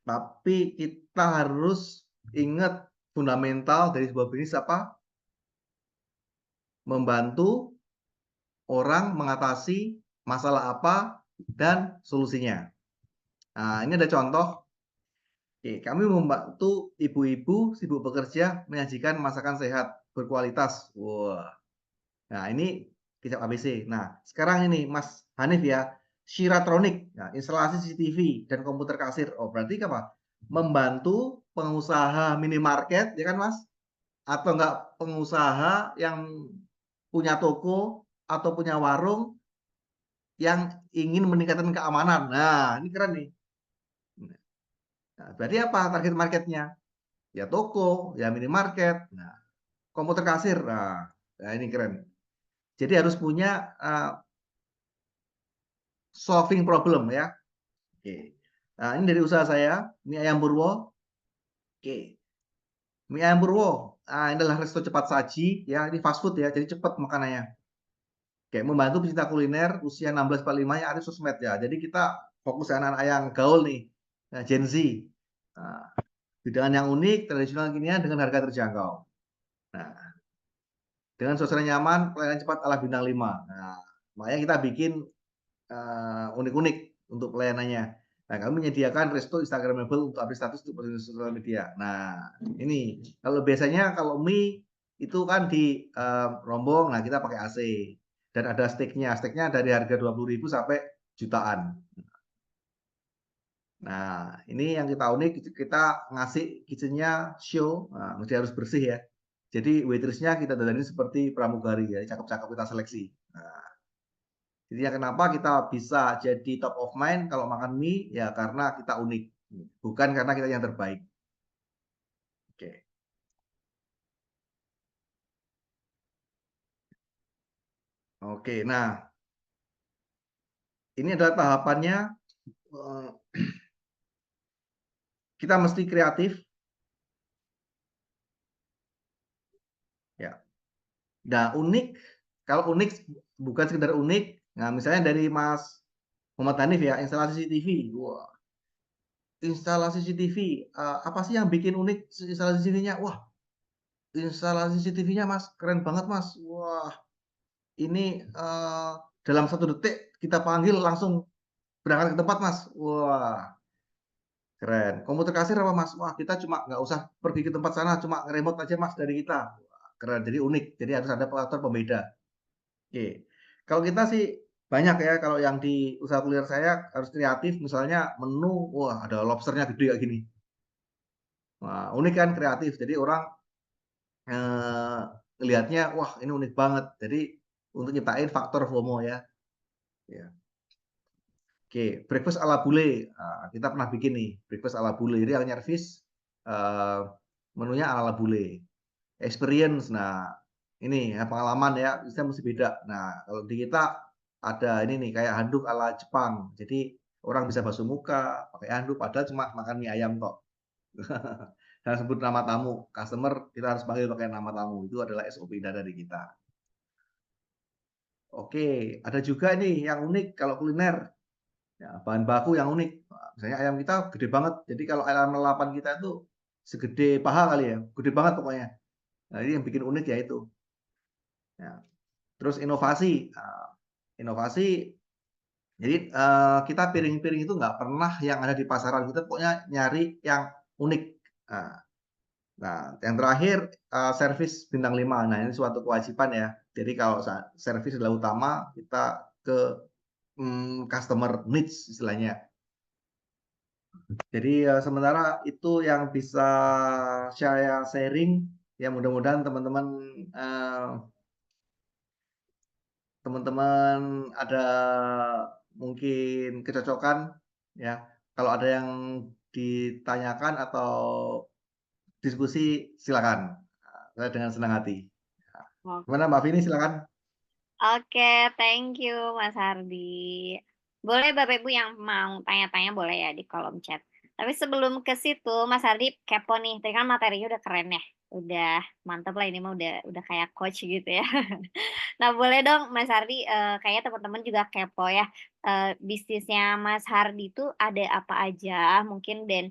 tapi kita harus ingat fundamental dari sebuah bisnis apa? Membantu orang mengatasi masalah apa dan solusinya. Nah, ini ada contoh. Oke, kami membantu ibu-ibu sibuk bekerja menyajikan masakan sehat berkualitas. Wah. Nah, ini kicap ABC. Nah, sekarang ini Mas Hanif ya, Shiratronic, nah, instalasi CCTV dan komputer kasir. Oh, berarti apa? Membantu pengusaha minimarket, ya kan Mas? Atau enggak pengusaha yang punya toko atau punya warung yang ingin meningkatkan keamanan. Nah, ini keren nih. Nah, berarti apa target marketnya? Ya toko, ya minimarket, nah, komputer kasir. Nah, ini keren. Jadi harus punya solving problem ya. Oke. Nah, ini dari usaha saya, mie ayam Purwo. Oke. Mie ayam Purwo. Ini adalah resto cepat saji ya, ini fast food ya, jadi cepat makanannya. Oke, membantu pecinta kuliner usia 16-45 yang aktif sosmed ya. Jadi kita fokus anak-anak yang gaul nih. Gen Z. Nah, hidangan yang unik, tradisional kekinian dengan harga terjangkau. Nah, dengan suasana nyaman, pelayanan cepat ala bintang 5. Nah, makanya kita bikin unik-unik untuk pelayanannya. Nah, kami menyediakan resto Instagramable untuk update status untuk sosial media. Nah, ini kalau biasanya kalau mie itu kan di rombong, nah kita pakai AC dan ada steaknya. Steaknya dari harga 20.000 sampai jutaan. Nah, ini yang kita unik, kita ngasih kitchennya show, nah, mesti harus bersih ya. Jadi waitressnya kita dandanin seperti pramugari ya, cakep-cakep kita seleksi. Nah, jadi ya kenapa kita bisa jadi top of mind kalau makan mie ya karena kita unik, bukan karena kita yang terbaik. Oke. Oke, nah ini adalah tahapannya. eh, Kita mesti kreatif ya. Nah, unik, kalau unik bukan sekedar unik. Nah, misalnya dari Mas Muhammad Hanif ya, instalasi CCTV. Wah, instalasi CCTV, apa sih yang bikin unik instalasi CCTV-nya? Wah, instalasi CCTV-nya Mas, keren banget Mas. Wah, ini dalam 1 detik kita panggil langsung berangkat ke tempat Mas. Wah, keren. Komputer kasir apa Mas? Wah, kita cuma nggak usah pergi ke tempat sana, cuma remote aja Mas dari kita. Wah, keren, jadi unik. Jadi harus ada faktor pembeda. Oke. Kalau kita sih banyak ya, kalau yang di usaha kuliner saya harus kreatif, misalnya menu, wah ada lobsternya gede kayak gini. Wah, unik kan, kreatif. Jadi orang eh, ngelihatnya, wah ini unik banget. Jadi untuk nyiptain faktor FOMO ya. Ya. Oke, breakfast ala bule. Nah, kita pernah bikin nih, breakfast ala bule. Jadi yang nyervis eh, menunya ala bule. Experience, nah ini ya, pengalaman ya, kita mesti beda. Nah, kalau di kita ada ini nih, kayak handuk ala Jepang. Jadi orang bisa basuh muka, pakai handuk, padahal cuma makan mie ayam kok. Dan sebut nama tamu, customer kita harus panggil pakai nama tamu. Itu adalah SOP dari kita. Oke, ada juga nih yang unik kalau kuliner. Ya, bahan baku yang unik. Nah, misalnya ayam kita gede banget. Jadi kalau ayam lalapan kita itu segede paha kali ya, gede banget pokoknya. Nah, ini yang bikin unik ya itu. Ya. Terus inovasi. Nah, inovasi. Jadi kita piring-piring itu nggak pernah yang ada di pasaran. Kita pokoknya nyari yang unik. Nah, nah, yang terakhir servis bintang 5. Nah, ini suatu kewajiban ya. Jadi kalau servis adalah utama, kita ke customer needs istilahnya. Jadi sementara itu yang bisa saya sharing, ya mudah-mudahan teman-teman ada mungkin kecocokan ya. Kalau ada yang ditanyakan atau diskusi silakan. Saya dengan senang hati. Gimana Mbak Vini, silakan. Oke, thank you Mas Hardi. Boleh Bapak Ibu yang mau tanya-tanya boleh ya di kolom chat. Tapi sebelum ke situ, Mas Hardi kepo nih. Tadi kan materinya udah keren ya. Udah mantep lah, ini mah udah kayak coach gitu ya. Nah, boleh dong Mas Hardi, kayaknya teman-teman juga kepo ya. Bisnisnya Mas Hardi itu ada apa aja mungkin, dan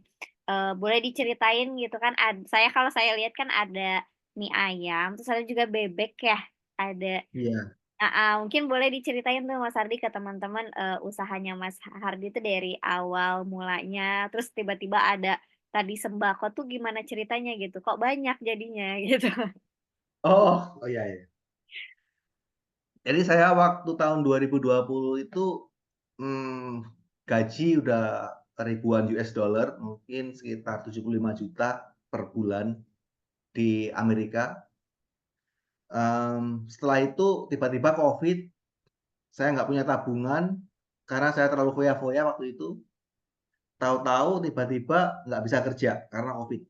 boleh diceritain gitu kan. Kalau saya lihat kan ada mie ayam, terus ada juga bebek ya. Ada. Iya. Mungkin boleh diceritain tuh Mas Hardi ke teman-teman, usahanya Mas Hardi itu dari awal mulanya, terus tiba-tiba ada tadi sembako tuh gimana ceritanya gitu, kok banyak jadinya gitu? Oh iya ya. Jadi saya waktu tahun 2020 itu gaji udah ribuan US dollar, mungkin sekitar 75 juta per bulan di Amerika. Setelah itu tiba-tiba COVID, saya nggak punya tabungan karena saya terlalu foya-foya waktu itu. Tahu-tahu tiba-tiba nggak bisa kerja karena COVID.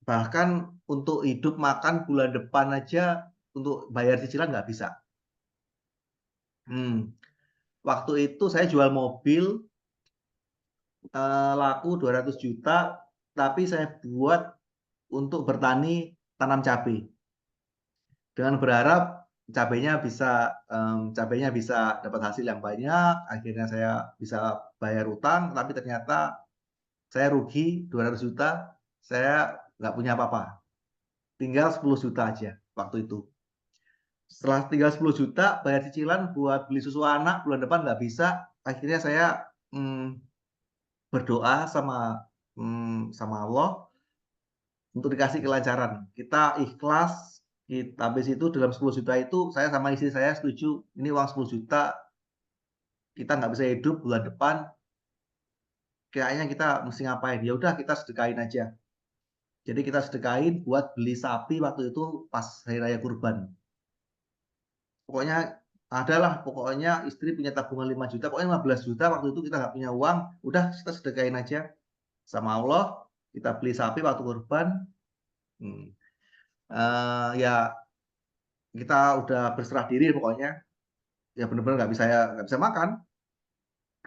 Bahkan untuk hidup makan bulan depan aja untuk bayar cicilan nggak bisa. Waktu itu saya jual mobil laku 200 juta, tapi saya buat untuk bertani tanam cabai. Dengan berharap cabainya bisa dapat hasil yang banyak, akhirnya saya bisa bayar utang, tapi ternyata saya rugi 200 juta, saya nggak punya apa-apa, tinggal 10 juta aja waktu itu. Setelah tinggal 10 juta, bayar cicilan buat beli susu anak bulan depan nggak bisa, akhirnya saya berdoa sama Allah untuk dikasih kelancaran. Kita ikhlas, habis itu dalam 10 juta itu saya sama istri saya setuju, ini uang 10 juta kita nggak bisa hidup bulan depan, kayaknya kita mesti ngapain? Ya udah kita sedekahin aja. Jadi kita sedekahin buat beli sapi waktu itu pas hari raya kurban. Pokoknya istri punya tabungan 5 juta, pokoknya 15 juta waktu itu kita nggak punya uang, udah kita sedekahin aja sama Allah, kita beli sapi waktu kurban. Ya kita udah berserah diri pokoknya, ya benar-benar nggak bisa makan.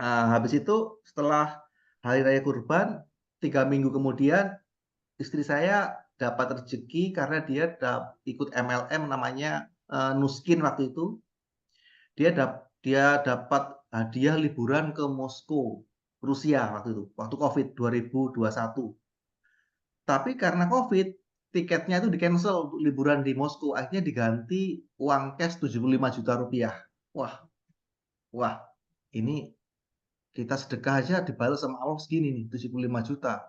Habis itu setelah hari raya kurban, 3 minggu kemudian istri saya dapat rezeki karena dia ikut MLM namanya Nuskin waktu itu. Dia dapat hadiah liburan ke Moskow, Rusia waktu itu, waktu COVID 2021. Tapi karena COVID, tiketnya itu di-cancel untuk liburan di Moskow, akhirnya diganti uang cash 75 juta rupiah. Wah, ini kita sedekah aja dibalas sama Allah segini nih, 75 juta.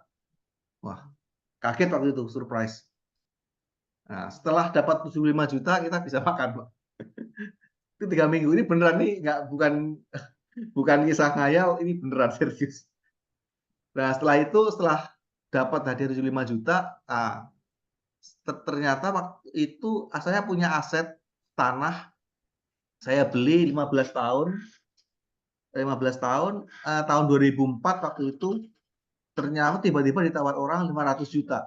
Wah, kaget waktu itu, surprise. Nah, setelah dapat 75 juta, kita bisa makan, Pak. Itu 3 minggu ini beneran nih, bukan kisah ngayal, ini beneran serius. Nah, setelah dapat hadiah 75 juta, ternyata waktu itu saya punya aset tanah, saya beli 15 tahun, tahun 2004 waktu itu, ternyata tiba-tiba ditawar orang 500 juta.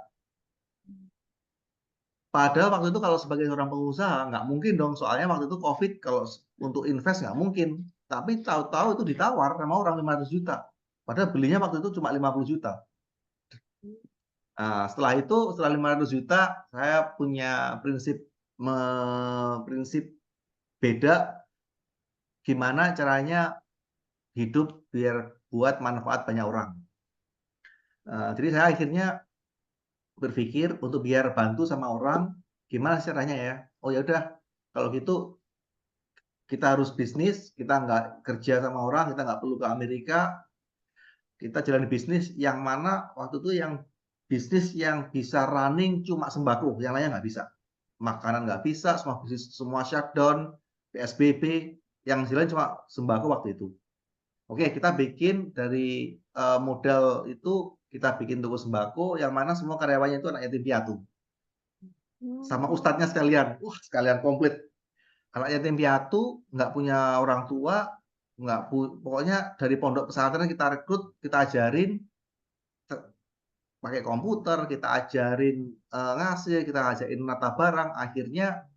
Padahal waktu itu kalau sebagai seorang pengusaha nggak mungkin dong, soalnya waktu itu COVID, kalau untuk invest nggak mungkin. Tapi tahu-tahu itu ditawar sama orang 500 juta. Padahal belinya waktu itu cuma 50 juta. Nah, setelah 500 juta, saya punya prinsip beda gimana caranya hidup biar buat manfaat banyak orang. Jadi saya akhirnya berpikir untuk biar bantu sama orang, gimana caranya ya? Oh ya udah, kalau gitu kita harus bisnis, kita nggak kerja sama orang, kita nggak perlu ke Amerika, kita jalan bisnis yang mana waktu itu bisnis yang bisa running cuma sembako, yang lainnya nggak bisa. Makanan nggak bisa, semua bisnis semua shutdown, PSBB, yang jalan cuma sembako waktu itu. Oke, kita bikin dari modal itu, kita bikin toko sembako yang mana semua karyawannya itu anak yatim piatu. Sama ustadznya sekalian. Sekalian komplit. Anak yatim piatu, nggak punya orang tua, pokoknya dari pondok pesantren kita rekrut, kita ajarin pakai komputer, kita ajarin ngasih, kita ajarin nata barang, akhirnya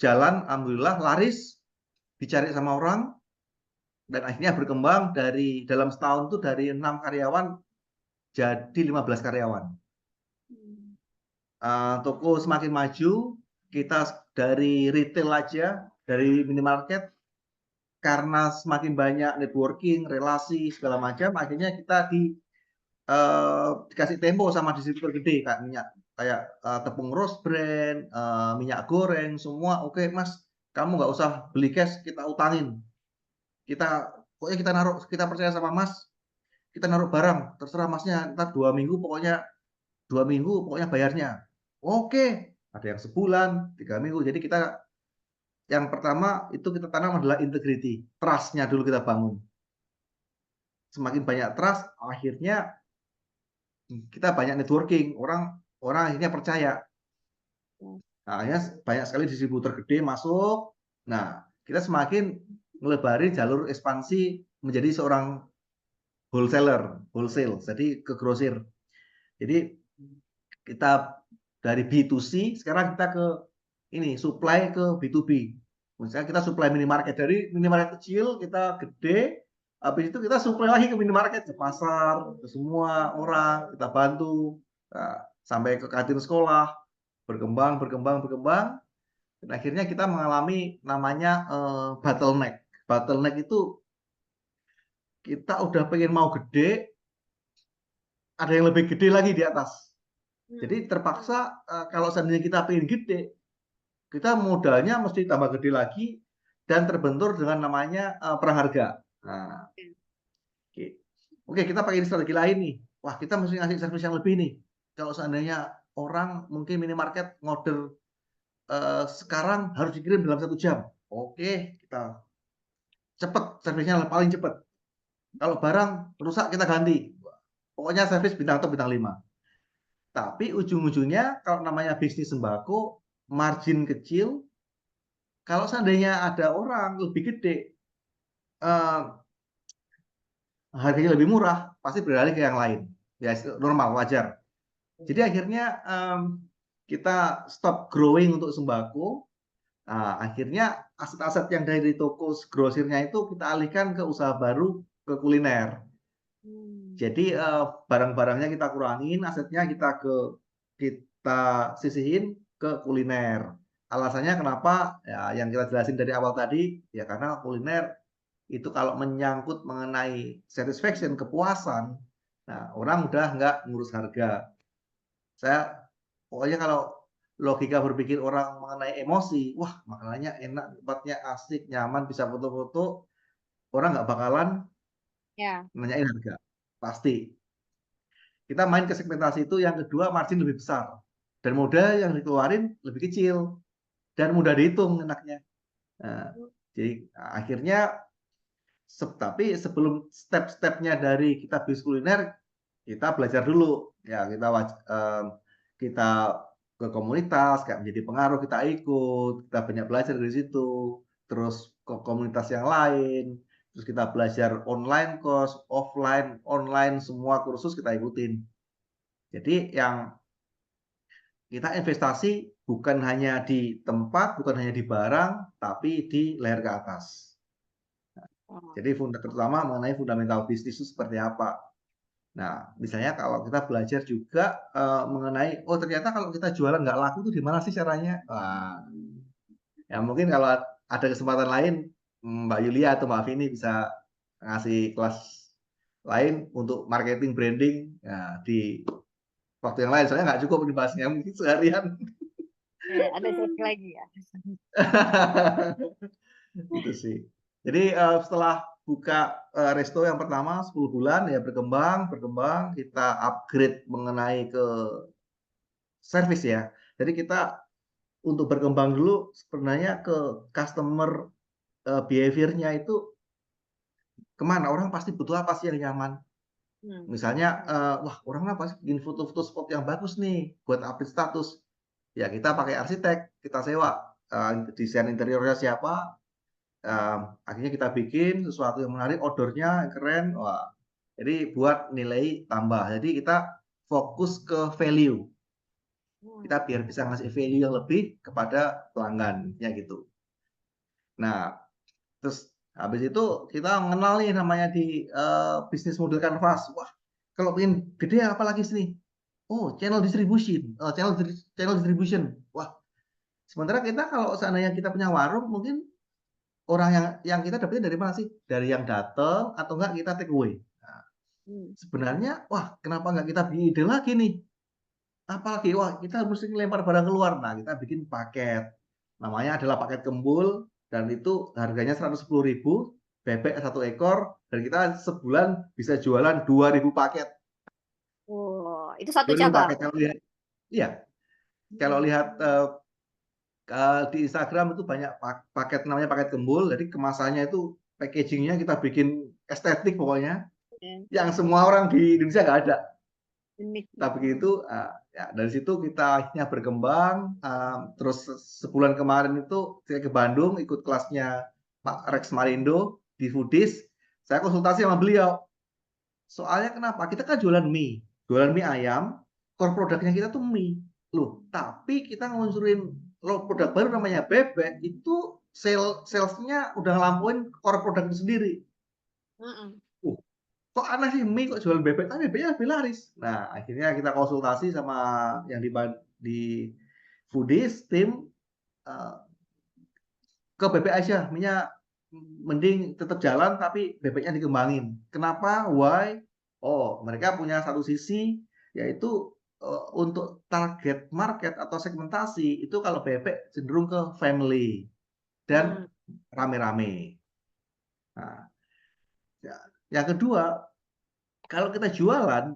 jalan, alhamdulillah laris, dicari sama orang, dan akhirnya berkembang dalam setahun itu dari 6 karyawan jadi 15 karyawan. Toko semakin maju, kita dari retail aja, dari minimarket, karena semakin banyak networking, relasi, segala macam, akhirnya kita dikasih tempo sama distributor gede, kayak tepung Rose Brand, minyak goreng, semua. Oke, Mas, kamu nggak usah beli cash, kita utangin. Pokoknya kita percaya sama Mas, kita naruh barang, terserah Masnya, ntar 2 minggu pokoknya bayarnya. Oke, ada yang sebulan, 3 minggu. Jadi yang pertama itu kita tanam adalah integrity, trust-nya dulu kita bangun. Semakin banyak trust, akhirnya kita banyak networking, orang akhirnya percaya. Nah, akhirnya banyak sekali distributor gede masuk. Nah, kita semakin melebarkan jalur ekspansi menjadi seorang wholesale, jadi ke grosir. Jadi kita dari B2C, sekarang kita ke supply ke B2B. Misalnya kita supply minimarket, dari minimarket kecil kita gede, habis itu kita supply lagi ke minimarket, ke pasar, ke semua orang, kita bantu sampai ke kantin sekolah, berkembang. Dan akhirnya kita mengalami namanya bottleneck. Bottleneck itu kita udah pengen mau gede, ada yang lebih gede lagi di atas. Jadi terpaksa kalau seandainya kita pengen gede, kita modalnya mesti tambah gede lagi dan terbentur dengan namanya perang harga. Nah, oke, kita pakai strategi lain nih. Wah, kita mesti ngasih servis yang lebih nih. Kalau seandainya orang mungkin minimarket ngorder sekarang harus dikirim dalam 1 jam. Oke, kita cepet, servisnya paling cepet. Kalau barang rusak kita ganti. Pokoknya servis bintang top bintang 5. Tapi ujung-ujungnya kalau namanya bisnis sembako, margin kecil, kalau seandainya ada orang lebih gede, harganya lebih murah, pasti beralih ke yang lain. Ya normal, wajar. Jadi akhirnya kita stop growing untuk sembako. Nah, akhirnya aset-aset yang dari toko grosirnya itu kita alihkan ke usaha baru, ke kuliner. Jadi barang-barangnya kita kurangin, asetnya kita sisihin ke kuliner. Alasannya kenapa? Ya, yang kita jelasin dari awal tadi, ya karena kuliner itu kalau menyangkut mengenai satisfaction, kepuasan, nah orang udah nggak ngurus harga. Saya pokoknya kalau logika berpikir orang mengenai emosi, wah makanannya enak, tempatnya asik, nyaman, bisa foto-foto, orang nggak bakalan nanyain harga. Pasti. Kita main ke segmentasi itu, yang kedua margin lebih besar. Dan modal yang dikeluarin lebih kecil. Dan mudah dihitung enaknya. Nah, jadi akhirnya, tapi sebelum step-stepnya dari kita bisnis kuliner, kita belajar dulu. Ya, kita ke komunitas, kayak menjadi pengaruh, kita ikut, kita banyak belajar dari situ. Terus ke komunitas yang lain, terus kita belajar online course, offline, online, semua kursus kita ikutin. Jadi yang kita investasi bukan hanya di tempat, bukan hanya di barang, tapi di leher ke atas. Jadi terutama mengenai fundamental bisnis itu seperti apa. Nah, misalnya kalau kita belajar juga mengenai, oh ternyata kalau kita jualan nggak laku itu gimana sih caranya? Wah, ya mungkin kalau ada kesempatan lain, Mbak Yulia atau Mbak Vini bisa ngasih kelas lain untuk marketing branding ya, di waktu yang lain. Soalnya nggak cukup dibahasnya mungkin seharian. Ada sesi lagi ya. Gitu sih. Jadi setelah buka resto yang pertama 10 bulan ya berkembang, kita upgrade mengenai ke service ya. Jadi kita untuk berkembang dulu sebenarnya ke customer behavior-nya itu kemana, orang pasti butuh apa sih yang nyaman. Misalnya, wah orang apa sih bikin foto-foto spot yang bagus nih buat update status. Ya kita pakai arsitek, kita sewa desain interiornya siapa, akhirnya kita bikin sesuatu yang menarik, outdoor-nya keren, wah. Jadi buat nilai tambah. Jadi kita fokus ke value. Kita biar bisa ngasih value yang lebih kepada pelanggan, ya gitu. Nah, terus habis itu kita mengenal nih namanya di bisnis model canvas. Wah, kalau pengen gede apa lagi sih? Oh, channel distribution, channel distribution. Wah, sementara kita kalau seandainya kita punya warung, mungkin orang yang kita dapetin dari mana sih? Dari yang datang atau enggak kita take away. Nah, sebenarnya, wah kenapa enggak kita bikin ide lagi nih? Apalagi, wah kita mesti lempar barang keluar. Nah, kita bikin paket. Namanya adalah paket kembul dan itu harganya 110.000, bebek 1 ekor dan kita sebulan bisa jualan 2.000 paket. Oh, itu satu 2.000 cabang. paket kalau lihat. Iya. Kalau lihat di Instagram itu banyak paket namanya paket kembul. Jadi kemasannya itu packagingnya kita bikin estetik pokoknya. Yang semua orang di Indonesia nggak ada. Tapi begitu, ya dari situ kita akhirnya berkembang. Terus sebulan kemarin itu saya ke Bandung ikut kelasnya Pak Rex Marindo di Foodies. Saya konsultasi sama beliau. Soalnya kenapa? Kita kan jualan mie ayam. Core produknya kita tuh mie. Loh, tapi kita ngeluncurin produk baru namanya bebek, itu salesnya udah ngelampauin core produk itu sendiri. Kok aneh sih mie kok jualan bebek, tapi bebeknya lebih laris. Nah, akhirnya kita konsultasi sama yang di Foodies tim, ke bebek aja, minyak mending tetap jalan tapi bebeknya dikembangin. Kenapa? Why? Oh, mereka punya satu sisi yaitu untuk target market atau segmentasi itu kalau bebek cenderung ke family dan rame-rame. Nah, yang kedua, kalau kita jualan,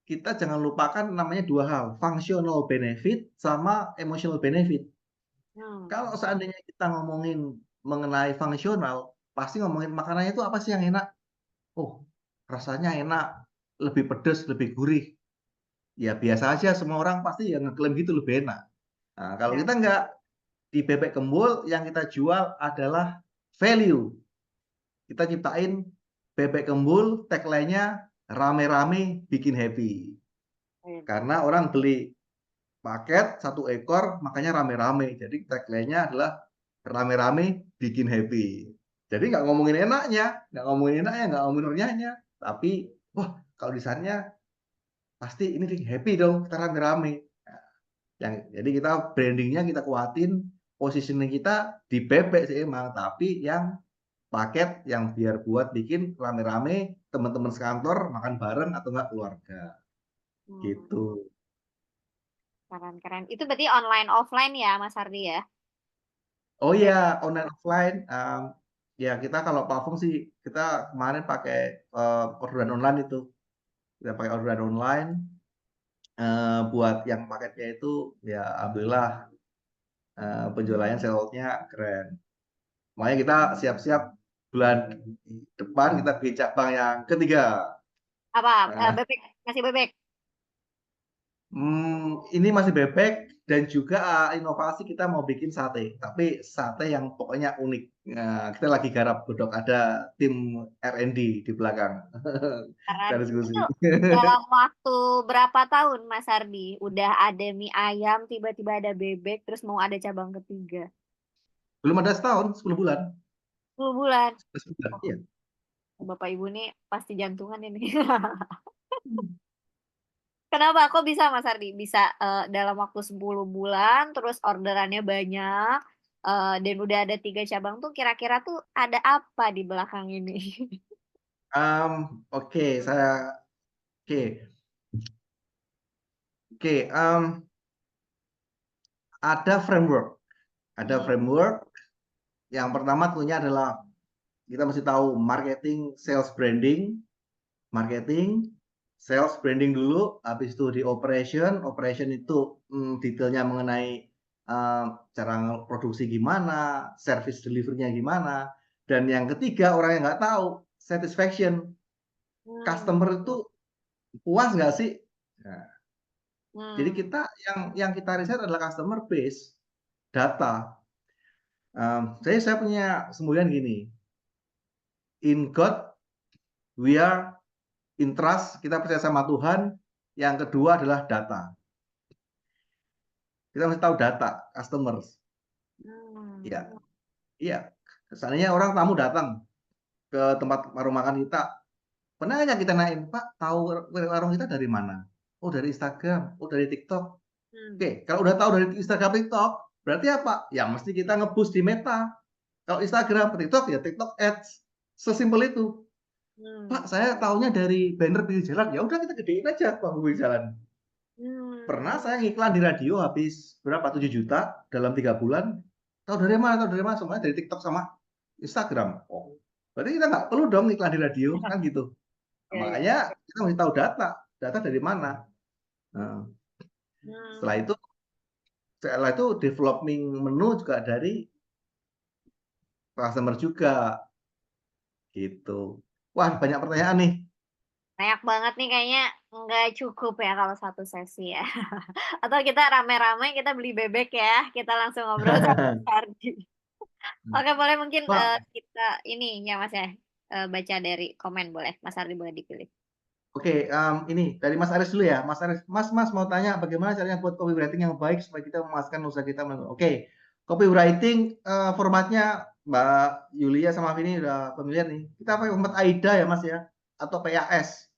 kita jangan lupakan namanya dua hal, functional benefit sama emotional benefit. Kalau seandainya kita ngomongin mengenai fungsional, pasti ngomongin makanannya itu apa sih yang enak? Oh, rasanya enak, lebih pedas, lebih gurih. Ya biasa aja, semua orang pasti yang ngeklaim gitu lebih enak. Nah, kalau Ya. kita nggak, di bebek gembul yang kita jual adalah value. Kita ciptain bebek gembul, tagline-nya rame-rame bikin happy. Karena orang beli paket 1 ekor, makanya rame-rame. Jadi tagline-nya adalah rame-rame bikin happy. Jadi nggak ngomongin enaknya, nggak ngomongin renyahnya, tapi wah kalau desainnya pasti ini happy dong, kita rame-rame. Jadi kita brandingnya kita kuatin, positioning kita di bebek sih emang, tapi yang paket yang biar buat bikin rame-rame teman-teman sekantor makan bareng atau enggak keluarga gitu. Keren. Itu berarti online offline ya Mas Hardi ya? Oh iya, online offline. Ya kita kalau parfum sih kita kemarin pakai orderan online itu. Kita pakai orderan online. Buat yang paketnya itu ya alhamdulillah penjualannya sales-nya keren. Makanya kita siap-siap bulan depan kita bikin cabang yang ketiga. Apa? Nah, Bebek, masih bebek. ini masih bebek dan juga inovasi kita mau bikin sate, tapi sate yang pokoknya unik. Nah, kita lagi garap godok, ada tim R&D di belakang. Keren. Kita diskusi. Itu dalam waktu berapa tahun Mas Hardi? Udah ada mie ayam, tiba-tiba ada bebek, terus mau ada cabang ketiga. Belum ada setahun, 10 bulan. 10 bulan. 11 bulan, iya. Bapak Ibu nih pasti jantungan ini. Kenapa kok bisa Mas Hardi? Bisa dalam waktu 10 bulan, terus orderannya banyak, dan udah ada 3 cabang tuh kira-kira tuh ada apa di belakang ini? Oke, oke, oke. Ada framework, Yang pertama tentunya adalah kita mesti tahu marketing, sales, branding dulu. Habis itu di operation itu detailnya mengenai cara produksi gimana, service delivery-nya gimana, dan yang ketiga orang yang nggak tahu satisfaction, customer itu puas nggak sih? Nah, jadi kita yang kita riset adalah customer base data. Saya punya semboyan gini, in God we are, in trust kita percaya sama Tuhan. Yang kedua adalah data. Kita mesti tahu data customers. Ya, iya. Seandainya orang tamu datang ke tempat warung makan kita, pernah nggak kita naik, Pak, tahu warung kita dari mana? Oh, dari Instagram, oh dari TikTok. Oke, kalau udah tahu dari Instagram, TikTok, berarti apa? Ya mesti kita nge-boost di Meta. Kalau Instagram, TikTok ya TikTok Ads. Sesimpel itu. Pak, saya tahunya dari banner pinggir jalan. Ya udah kita gedein aja Pak pinggir jalan. Pernah saya ngiklan di radio habis berapa? 7 juta dalam 3 bulan. Tahu dari mana? Tahu dari mana? Semuanya dari TikTok sama Instagram. Oh, berarti kita nggak perlu dong iklan di radio, kan gitu. Nah, makanya kita mesti tahu data dari mana. Nah, setelah itu developing menu juga dari customer juga, gitu. Wah, banyak pertanyaan nih. Banyak banget nih kayaknya nggak cukup ya kalau satu sesi ya. Atau kita rame-rame kita beli bebek ya, kita langsung ngobrol sama Mas Hardi. Oke, boleh mungkin Pak, kita ini ya Mas ya, baca dari komen boleh, Mas Hardi boleh dipilih. Oke, ini dari Mas Aris dulu ya. Mas Aris, Mas mau tanya bagaimana caranya buat copywriting yang baik supaya kita memuaskan usaha kita. Oke, copywriting formatnya Mbak Yulia sama Vini udah familiar nih. Kita pakai format AIDA ya Mas ya, atau PAS.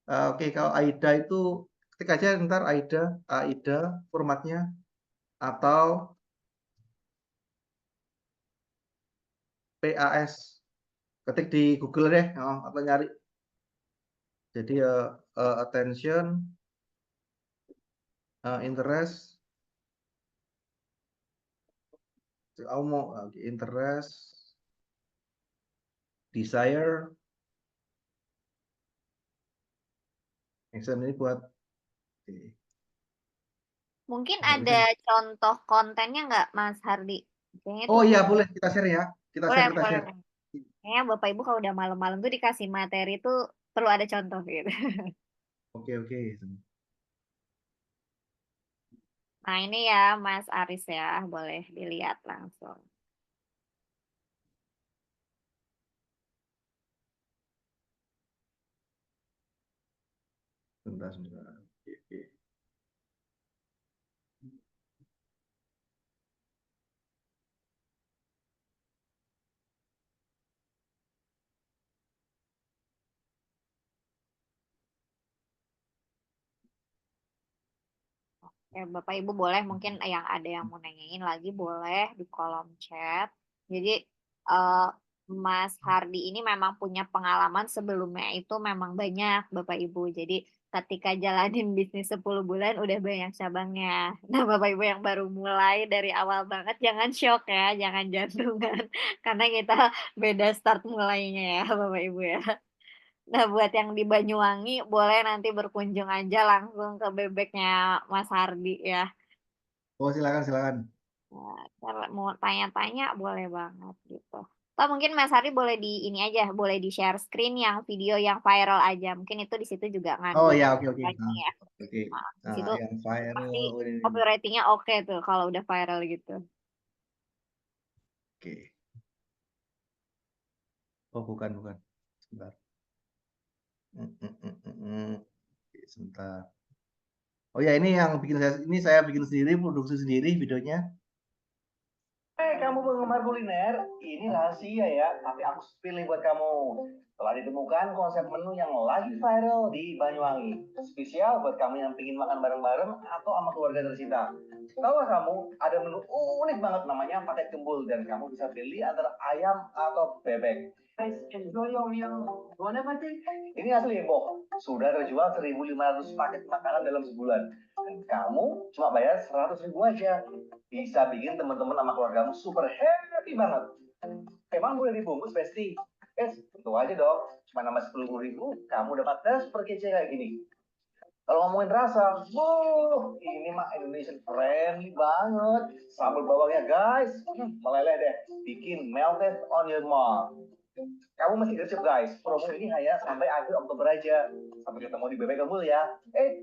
Oke, kalau AIDA itu ketik aja ntar AIDA formatnya, atau PAS. Ketik di Google deh, atau nyari. Jadi attention, interest. Aku mau interest, desire, action ini buat. Mungkin Nggak bisa. ada contoh kontennya nggak, Mas Hardi? Kayaknya Oh tuh iya, boleh kita share ya. Kita boleh, share, kita boleh. share. Kayaknya Bapak Ibu kalau udah malam-malam tuh dikasih materi tuh perlu ada contoh gitu. Oke, oke. Nah ini ya Mas Aris ya, boleh dilihat langsung. Sebentar, sebentar. Oke, oke. Ya, Bapak Ibu boleh mungkin yang ada yang mau nanyain lagi boleh di kolom chat. Jadi eh, Mas Hardi ini memang punya pengalaman sebelumnya itu memang banyak Bapak Ibu. Jadi ketika jalanin bisnis 10 bulan udah banyak cabangnya. Nah Bapak Ibu yang baru mulai dari awal banget jangan shock ya, jangan jantungan. Karena kita beda start mulainya ya Bapak Ibu ya. Nah, buat yang di Banyuwangi, boleh nanti berkunjung aja langsung ke bebeknya Mas Hardi ya. Oh, silakan, silakan. Nah, kalau mau tanya-tanya boleh banget gitu. Atau mungkin Mas Hardi boleh di ini aja, boleh di share screen yang video yang viral aja. Mungkin itu di situ juga Oh ngandung ya, oke, oke. ini ya. Oke. Nah, di Nah, situ yang viral pasti ini. copywritingnya oke tuh kalau udah viral gitu. Oke. Oh, bukan, bukan. Sebentar. Oke, sebentar. Oh ya, ini saya bikin sendiri, produksi sendiri videonya. Kamu penggemar kuliner, ini rahasia ya, tapi aku pilih buat kamu. Telah ditemukan konsep menu yang lagi viral di Banyuwangi. Spesial buat kamu yang ingin makan bareng-bareng atau sama keluarga tercinta. Tahu gak kamu, ada menu unik banget namanya paket gembul dan kamu bisa pilih antara ayam atau bebek. Guys, enjoy your meal. Bon appetit. Ini asli Mbok. Sudah terjual 1.500 paket makanan dalam sebulan. Dan kamu cuma bayar 100.000 aja. Bisa bikin teman-teman sama keluargamu super happy banget. Emang boleh dibungkus, Besti? Tentu aja dong. Cuma nambah 10.000, kamu dapat tes super kece kayak gini. Kalau ngomongin rasa, ini mah Indonesian friendly banget. Sambal bawangnya guys, meleleh deh. Bikin melted on your mouth. Kamu masih gercep guys, promo ini hanya sampai akhir Oktober aja. Sampai ketemu di Bebek Gembul ya.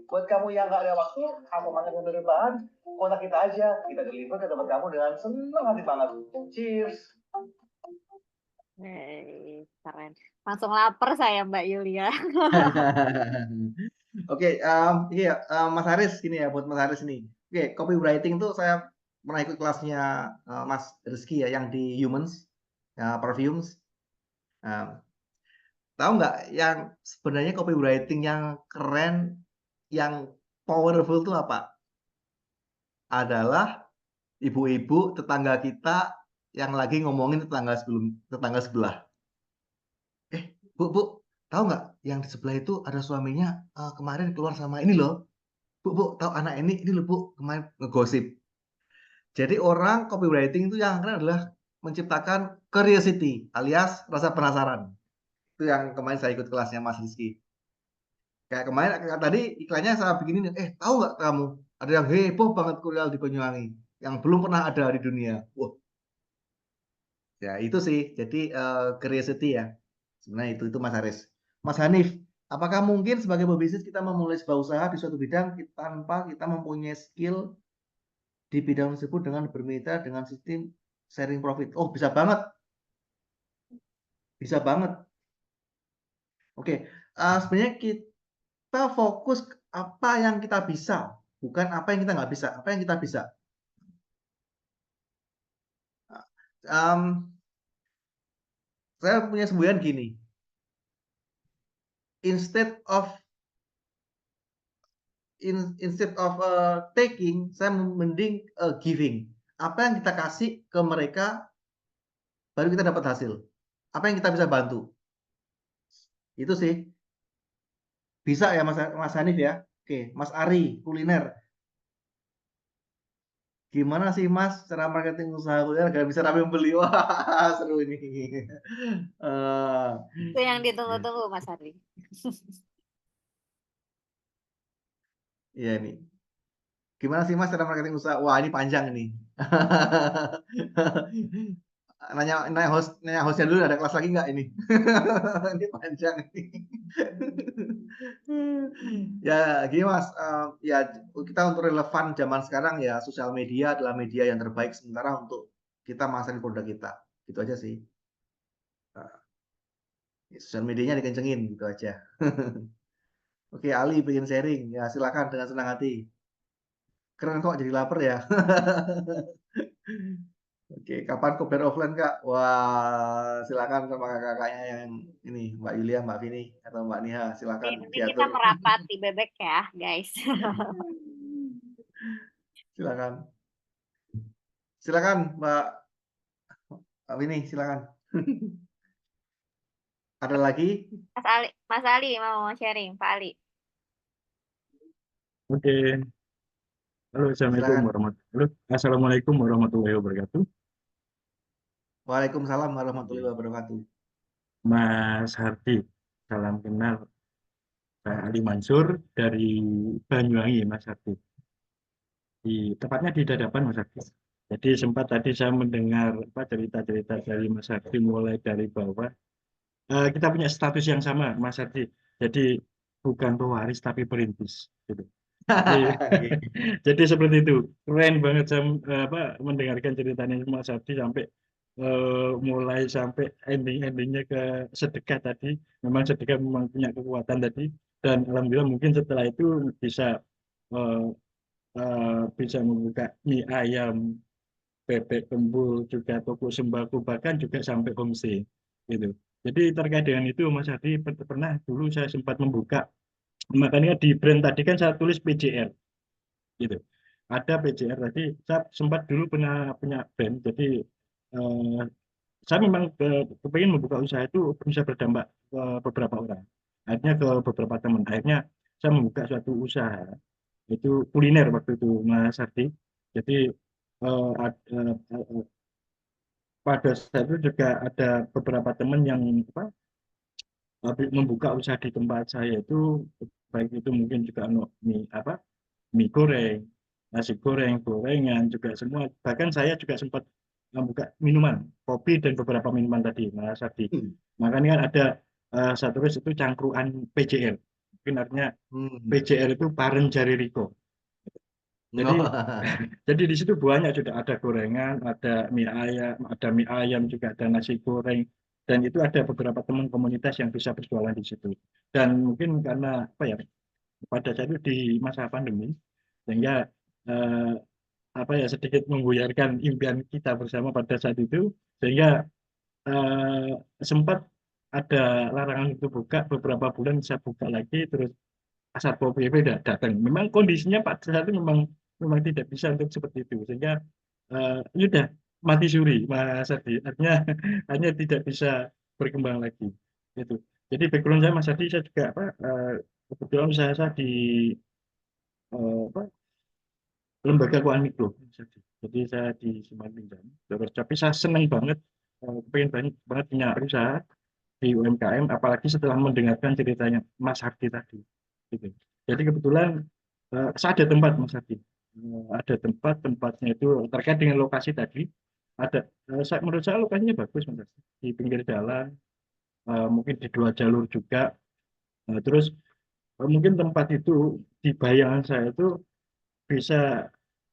Buat kamu yang nggak ada waktu, aku makan dari bahan, kontak kita aja. Kita deliver ke tempat kamu dengan senang hati banget. Cheers. Keren. Langsung lapar saya Mbak Yulia. Oke, iya, Mas Haris ini ya, buat Mas Haris ini. Oke, copywriting tuh saya pernah ikut kelasnya Mas Rizky ya, yang di Humans, Perfumes. Tahu nggak yang sebenarnya copywriting yang keren, yang powerful itu apa? Adalah ibu-ibu tetangga kita yang lagi ngomongin tetangga sebelah. Bu, tahu nggak yang di sebelah itu ada suaminya kemarin keluar sama ini loh. Bu, tahu anak ini loh Bu, kemarin ngegosip. Jadi orang copywriting itu yang keren adalah menciptakan curiosity alias rasa penasaran. Itu yang kemarin saya ikut kelasnya Mas Rizky. Kayak kemarin kayak tadi iklannya saya bikinin, tahu nggak kamu ada yang heboh banget kuliah di Banyuwangi yang belum pernah ada di dunia. Wah, ya itu sih. Jadi curiosity ya. Sebenarnya itu Mas Haris. Mas Hanif, apakah mungkin sebagai pebisnis kita memulai sebuah usaha di suatu bidang tanpa kita mempunyai skill di bidang tersebut dengan bermitra dengan sistem sharing profit? Oh, bisa banget. Bisa banget. Oke, sebenarnya kita fokus apa yang kita bisa, bukan apa yang kita nggak bisa, apa yang kita bisa. Saya punya semboyan gini, instead of taking, saya mending giving. Apa yang kita kasih ke mereka baru kita dapat hasil. Apa yang kita bisa bantu? Itu sih. Bisa ya Mas Hanif ya? Oke, Mas Ari, kuliner. Gimana sih Mas cara marketing usaha kuliner agar bisa ramai membeli? Wah, seru ini. Eh, Itu yang ditunggu-tunggu Mas Ardi. Iya nih. Gimana sih Mas cara marketing usaha? Wah, ini panjang nih. Nanya hostnya dulu, ada kelas lagi nggak ini? Ini panjang ini. Ya, gini Mas, ya kita untuk relevan zaman sekarang ya sosial media adalah media yang terbaik sementara untuk kita masarin produk kita. Gitu aja sih. Ya, sosial medianya dikencengin gitu aja. Oke, Ali bikin sharing. Ya, silakan dengan senang hati. Keren kok jadi lapar ya. Oke, kapan kopdar offline Kak? Wah, silakan sama kakak-kakaknya yang ini, Mbak Yulia, Mbak Vini, atau Mbak Niha, silakan Nanti kita diatur. merapat di Bebek ya, guys. Silakan. Silakan Mbak Vini, silakan. Ada lagi? Mas Ali mau sharing, Pak Ali. Oke, halo, Silakan. Assalamualaikum warahmatullahi wabarakatuh. Waalaikumsalam warahmatullahi wabarakatuh. Mas Hardi, salam kenal. Saya Ali Mansur dari Banyuwangi, Mas Hardi. Tepatnya di Dadapan, Mas Hardi. Jadi sempat tadi saya mendengar cerita-cerita dari Mas Hardi mulai dari bawah. Kita punya status yang sama, Mas Hardi. Jadi bukan pewaris tapi perintis. Gitu. Jadi, jadi seperti itu. Keren banget saya mendengarkan ceritanya Mas Abdi sampai mulai sampai endingnya ke sedekah tadi. Memang sedekah memang punya kekuatan tadi. Dan alhamdulillah mungkin setelah itu bisa eh, bisa membuka mie ayam, bebek kembul, juga toko sembako, bahkan juga sampai homestay. Gitu. Jadi terkait dengan itu Mas Hadi pernah dulu saya sempat membuka, makanya di brand tadi kan saya tulis PJR gitu. Ada PJR tadi, saya sempat dulu punya brand, jadi eh, saya memang kepingin membuka usaha itu bisa berdampak ke beberapa orang. Akhirnya ke beberapa teman. Akhirnya saya membuka suatu usaha, itu kuliner waktu itu Mas Ardi. Jadi pada saat itu juga ada beberapa teman yang membuka usaha di tempat saya itu, baik itu mungkin juga mie goreng, nasi goreng, gorengan juga semua. Bahkan saya juga sempat membuka minuman, kopi dan beberapa minuman tadi, Mas Ardi. Makanya kan ada satu itu cangkruan PJR. Mungkin artinya PJR itu Paren Jari Riko. Jadi jadi di situ banyak juga ada gorengan, ada mie ayam juga ada nasi goreng. Dan itu ada beberapa teman komunitas yang bisa berjualan di situ. Dan mungkin karena pada saat itu di masa pandemi, sehingga eh, sedikit mengguyarkan impian kita bersama pada saat itu, sehingga eh, sempat ada larangan untuk buka beberapa bulan, saya buka lagi terus Satpol PP datang. Memang kondisinya pada saat itu memang tidak bisa untuk seperti itu, sehingga sudah mati suri Mas Adi, artinya hanya tidak bisa berkembang lagi itu. Jadi background saya Mas Adi, saya juga kebetulan usaha saya di lembaga keuangan mikro. Jadi saya di Simpan Pinjam. Terus tapi saya senang banget, pengen banget punya usaha di UMKM, apalagi setelah mendengarkan ceritanya Mas Hardi tadi. Gitu. Jadi kebetulan saya ada tempat Mas Hardi. Ada tempatnya itu terkait dengan lokasi tadi. Ada, menurut saya lokasinya bagus Mas Hardi. Di pinggir jalan, mungkin di 2 jalur juga. Terus mungkin tempat itu di bayangan saya itu bisa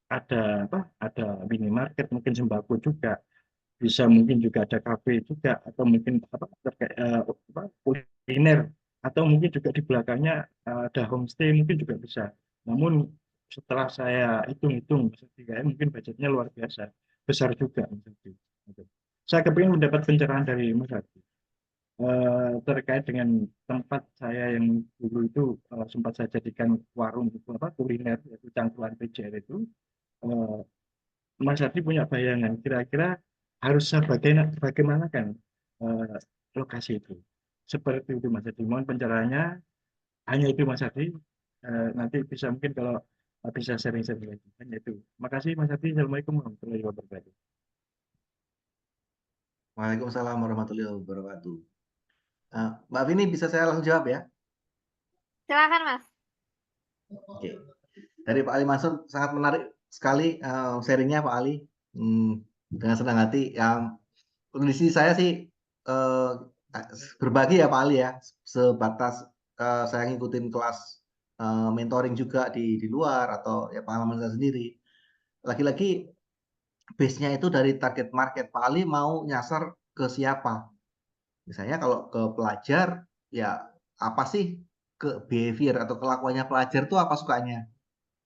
ada ada minimarket, mungkin sembako juga, bisa mungkin juga ada kafe juga, atau mungkin terkait kuliner, atau mungkin juga di belakangnya ada homestay mungkin juga bisa. Namun setelah saya hitung-hitung mungkin budgetnya luar biasa besar juga. Saya kepingin mendapat pencerahan dari Mas Hadi terkait dengan tempat saya yang dulu itu sempat saya jadikan warung itu kuliner, yaitu cangkruan PJR itu. eh, Mas Hadi punya bayangan kira-kira harusnya bagaimana kan lokasi itu. Seperti itu Mas Ardi. Mohon pencerahannya hanya itu Mas Ardi. Nanti bisa mungkin kalau bisa sharing-sharing lagi. Hanya itu. Makasih Mas Ardi. Assalamualaikum warahmatullahi wabarakatuh. Waalaikumsalam warahmatullahi wabarakatuh. Mbak Vini bisa saya langsung jawab ya? Silakan Mas. Oke. Dari Pak Ali Mansur sangat menarik sekali sharingnya Pak Ali. Dengan senang hati. Yang kondisi saya sih berbagi ya Pak Ali ya. Sebatas saya ngikutin kelas mentoring juga di luar atau ya pengalaman saya sendiri. Lagi-lagi base-nya itu dari target market. Pak Ali mau nyasar ke siapa? Misalnya kalau ke pelajar, ya apa sih ke behavior atau kelakuannya pelajar itu apa sukanya?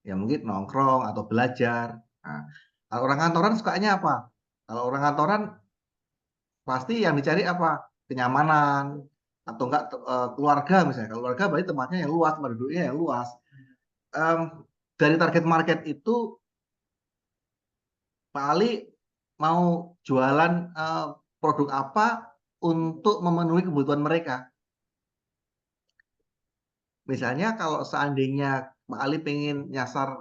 Ya mungkin nongkrong atau belajar. Nah, kalau orang kantoran sukanya apa? Kalau orang kantoran pasti yang dicari apa? Kenyamanan atau enggak keluarga misalnya. Kalau keluarga berarti tempatnya yang luas, tempat duduknya yang luas. Dari target market itu Pak Ali mau jualan produk apa untuk memenuhi kebutuhan mereka. Misalnya kalau seandainya Pak Ali pengen nyasar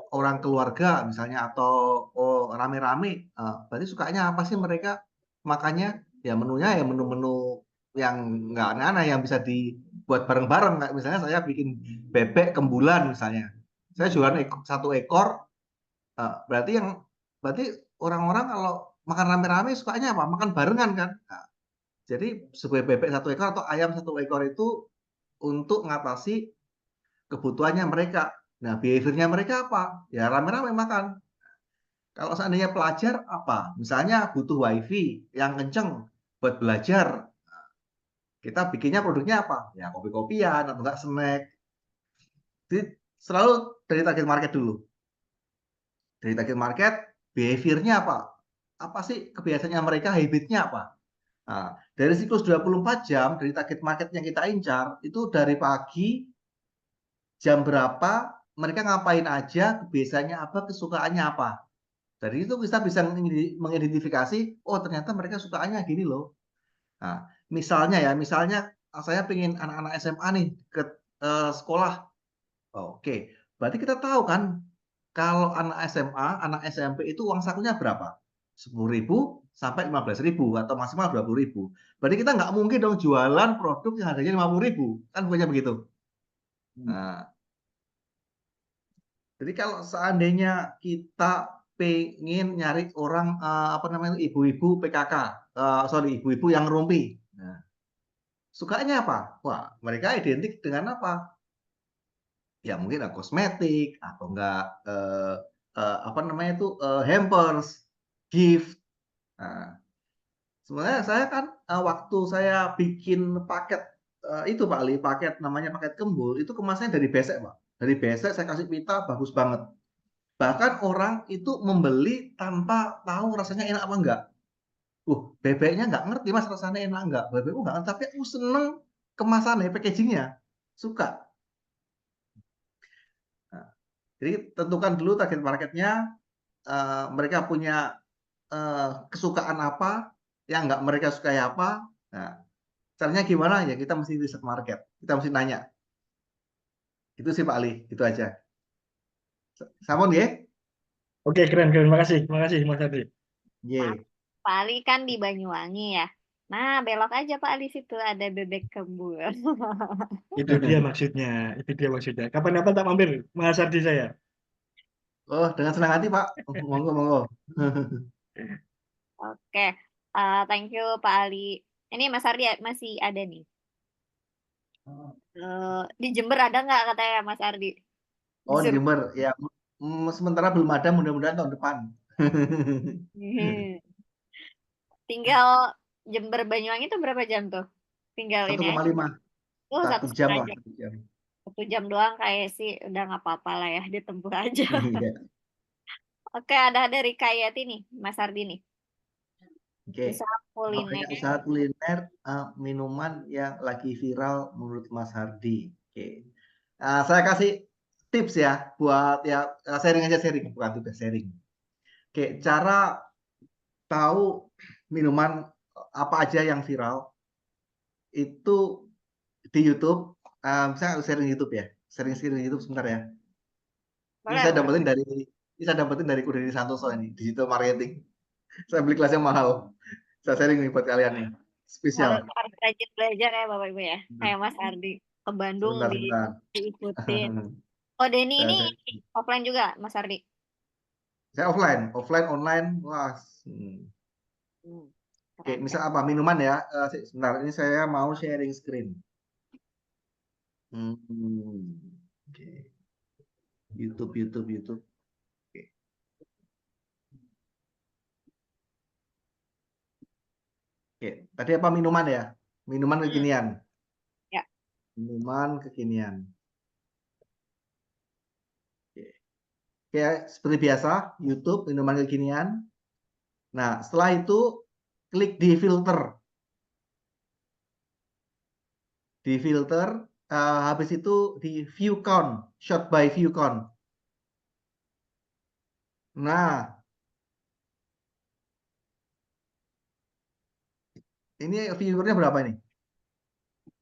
orang keluarga misalnya atau rame-rame, berarti sukanya apa sih mereka makannya? Ya menunya ya menu-menu yang nggak aneh-aneh yang bisa dibuat bareng-bareng. Kayak misalnya saya bikin bebek kembulan misalnya. Saya jualan satu ekor, berarti orang-orang kalau makan rame-rame sukanya apa? Makan barengan kan? Nah, jadi sebuah bebek satu ekor atau ayam satu ekor itu untuk mengatasi kebutuhannya mereka. Nah, behavior-nya mereka apa? Ya rame-rame makan. Kalau seandainya pelajar apa? Misalnya butuh wifi yang kenceng buat belajar. Kita bikinnya produknya apa? Ya kopi-kopian atau enggak snack. Jadi selalu dari target market dulu. Dari target market, behavior-nya apa? Apa sih kebiasaannya mereka, habit-nya apa? Nah, dari siklus 24 jam, dari target market yang kita incar, itu dari pagi, jam berapa, mereka ngapain aja, kebiasaannya apa, kesukaannya apa. Dari itu kita bisa mengidentifikasi, oh ternyata mereka sukaannya gini loh. Nah, misalnya saya pengen anak-anak SMA nih ke sekolah. Oh, oke, berarti kita tahu kan kalau anak SMA, anak SMP itu uang sakunya berapa? 10.000 sampai 15.000 atau maksimal 20.000. Berarti kita nggak mungkin dong jualan produk yang harganya 50.000, kan bukannya begitu? Nah, jadi kalau seandainya kita pengen nyari orang apa namanya ibu-ibu PKK, ibu-ibu yang rumpi. Nah, sukanya apa? Wah, mereka identik dengan apa? Ya mungkin kosmetik atau enggak apa namanya itu hampers, gift. Nah, sebenarnya saya kan waktu saya bikin paket itu Pak Ali, paket namanya paket kembul itu kemasannya dari besek Pak. Dari besek saya kasih pita bagus banget. Bahkan orang itu membeli tanpa tahu rasanya enak apa enggak. Bebeknya nggak ngerti mas rasanya enak enggak. Bebekku nggak ngerti, tapi aku seneng kemasannya, packagingnya. Suka. Nah, jadi tentukan dulu target marketnya, mereka punya kesukaan apa, yang nggak mereka sukai apa. Nah, caranya gimana? Ya kita mesti riset market. Kita mesti nanya. Itu sih Pak Ali, itu aja. Sampun ya? Oke, keren, keren. Makasih Mas Ardi. Pak Ye. Pak Ali kan di Banyuwangi ya. Nah, belok aja Pak Ali situ ada bebek kembul. Itu dia maksudnya. Itu dia maksudnya. Kapan-kapan tak mampir Mas Ardi saya. Oh, dengan senang hati Pak. Monggo, monggo. Oke, thank you Pak Ali. Ini Mas Ardi masih ada nih. Di Jember ada nggak katanya Mas Ardi? Oh, di Disuruh. Jember. Ya, sementara belum ada, mudah-mudahan tahun depan. Tinggal Jember Banyuwangi itu berapa jam tuh? Tinggal ini aja. 1,5. Oh, 1 jam 1,5 lah. jam. 1 jam. 1 jam doang kayak sih udah nggak apa-apa lah ya ditempuh aja. Iya. Oke, ada dari Kayati nih, Mas Ardi nih. Oke. Usaha kuliner. Usaha kuliner minuman yang lagi viral menurut Mas Hardi. Oke. Saya kasih tips ya buat ya sharing aja sharing bukan tugas sharing. Oke, cara tahu minuman apa aja yang viral itu di YouTube. Saya sharing YouTube ya, sharing YouTube sebentar ya. Ini Boleh, saya boleh. dapetin dari Kudeni Santoso ini, digital marketing. Saya beli kelasnya mahal. Saya sharing nih buat kalian nih, Harus spesial. harus rajin belajar ya Bapak Ibu ya. Kayak Mas Ardi ke Bandung Sebentar, sebentar. diikutin. Oh, Denny Saya, ini saya, offline juga, Mas Ardi. saya offline, online. Wah, Hmm, Oke, keren, misal keren. apa minuman ya? Sebentar, ini saya mau sharing screen. Oke. YouTube. Oke. Oke, tadi apa minuman ya? Minuman Hmm, kekinian. ya. Minuman kekinian. Oke. Oke, seperti biasa, YouTube minuman kekinian. Nah, setelah itu klik di filter. Di filter, habis itu di view count, shot by view count. Nah, ini viewernya berapa ini?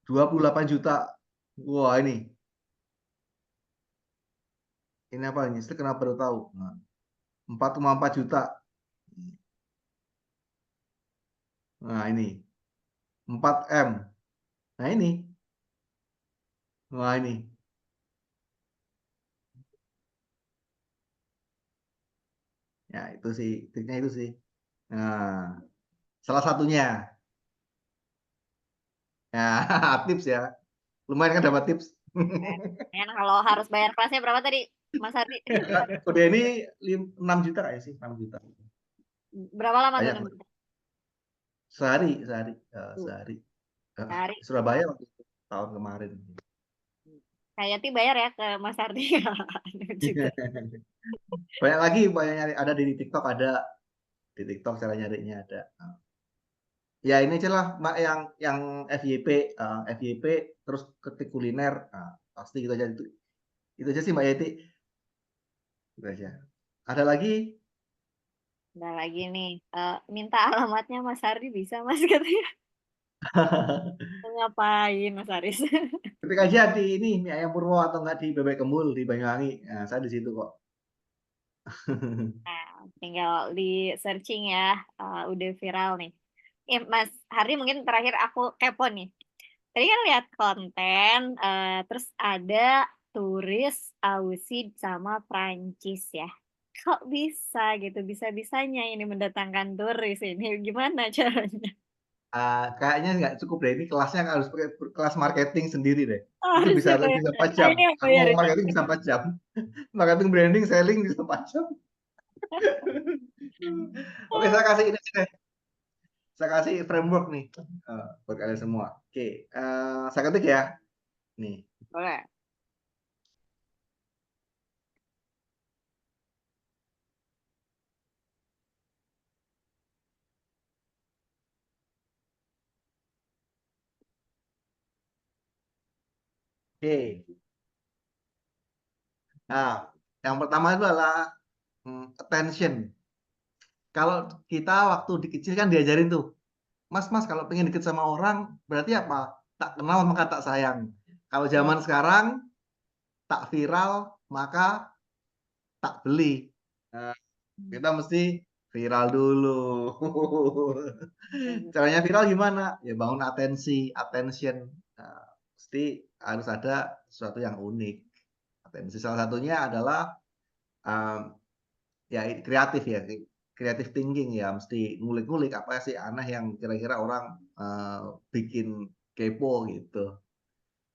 28 juta. Wah, ini apa ini? Saya kenapa baru tahu? Nah, 4,4 juta. Nah, ini 4M. Nah, ini. Wah, ini. Ya, itu sih, triknya itu sih. Nah, salah satunya. Ya, tips ya. Lumayan kan dapat tips. Keren. Kalau harus bayar kelasnya berapa tadi, Mas Ardi? Kode ini 6 juta kayak sih, 6 juta. Berapa lama tuh? Banyak. Sehari. Sehari. Surabaya waktu itu, tahun kemarin. Kayak bayar ya ke Mas Ardi. Juga. Banyak lagi, banyak nyari. Ada di TikTok ada. Di TikTok cara nyarinya ada. Ya ini aja lah, Mbak, yang FYP terus ketik kuliner. Nah, pasti gitu aja itu aja sih Mbak Yeti. Itu aja. Ada lagi? Ada lagi nih, minta alamatnya Mas Ardi bisa Mas katanya. Ngapain Mas Aris? Ketik aja di ini mie ayam Purwo atau enggak di Bebek Kembul di Banyuwangi. Nah, saya di situ kok. Nah, tinggal di searching ya, udah viral nih. Mas Hardi mungkin terakhir aku kepo nih. Tadi kan lihat konten, terus ada turis Aussie sama Prancis ya. Kok bisa gitu, bisa-bisanya ini mendatangkan turis ini, gimana caranya? Kayaknya nggak cukup deh. Ini kelasnya harus pakai kelas marketing sendiri deh. Itu bisa Harusnya bisa 4 nah, jam. ini yang Aku ngomong bayarin. marketing bisa 4 jam. Marketing branding selling bisa 4 jam. Oke, saya kasih ini deh. Saya kasih framework nih buat kalian semua. Oke, saya ketik ya. Nih. Boleh. Oke. Nah, yang pertama itu adalah attention. Kalau kita waktu di kecil kan diajarin tuh, Mas, kalau pengen deket sama orang, berarti apa? Tak kenal maka tak sayang. Kalau zaman sekarang, tak viral maka tak beli. Nah, kita mesti viral dulu. Caranya viral gimana? Ya bangun attention. Nah, mesti harus ada sesuatu yang unik. Atensi salah satunya adalah ya kreatif ya, kreatif thinking ya, mesti ngulik-ngulik apa sih aneh yang kira-kira orang bikin kepo gitu.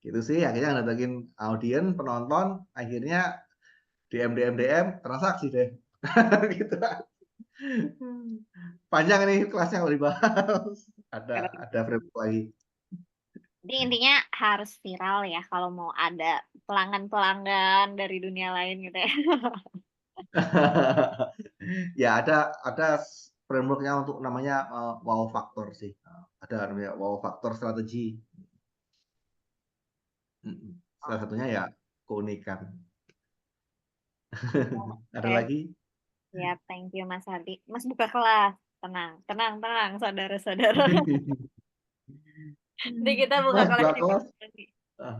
Gitu sih, akhirnya ngedatengin audiens, penonton, akhirnya DM, transaksi deh. Gitu. Panjang nih kelasnya kalau dibahas. Ada framework lagi. Jadi intinya harus viral ya kalau mau ada pelanggan-pelanggan dari dunia lain gitu ya. Ya ada frameworknya untuk namanya wow factor sih. Ada namanya wow factor strategi. Salah satunya ya keunikan. Ada Oke, lagi? ya thank you Mas Hardi. Mas buka kelas. tenang, saudara-saudara. Nanti kita buka Mas, Mbak Kos. koleksi. Ah.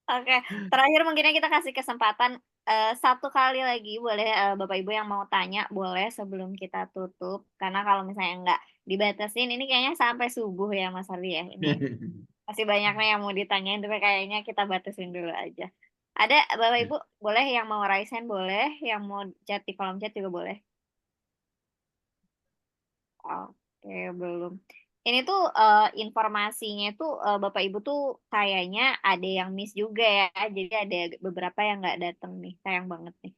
Oke, terakhir mungkinnya kita kasih kesempatan satu kali lagi boleh Bapak Ibu yang mau tanya boleh sebelum kita tutup karena kalau misalnya nggak dibatasin ini kayaknya sampai subuh ya Mas Ardi ya ini masih banyak nih yang mau ditanyain tapi kayaknya kita batasin dulu aja. Ada Bapak Ibu boleh yang mau raise hand boleh, yang mau chat di kolom chat juga boleh. Oke, belum. Ini tuh informasinya tuh Bapak Ibu tuh kayaknya ada yang miss juga ya. Jadi ada beberapa yang nggak datang nih. Sayang banget nih.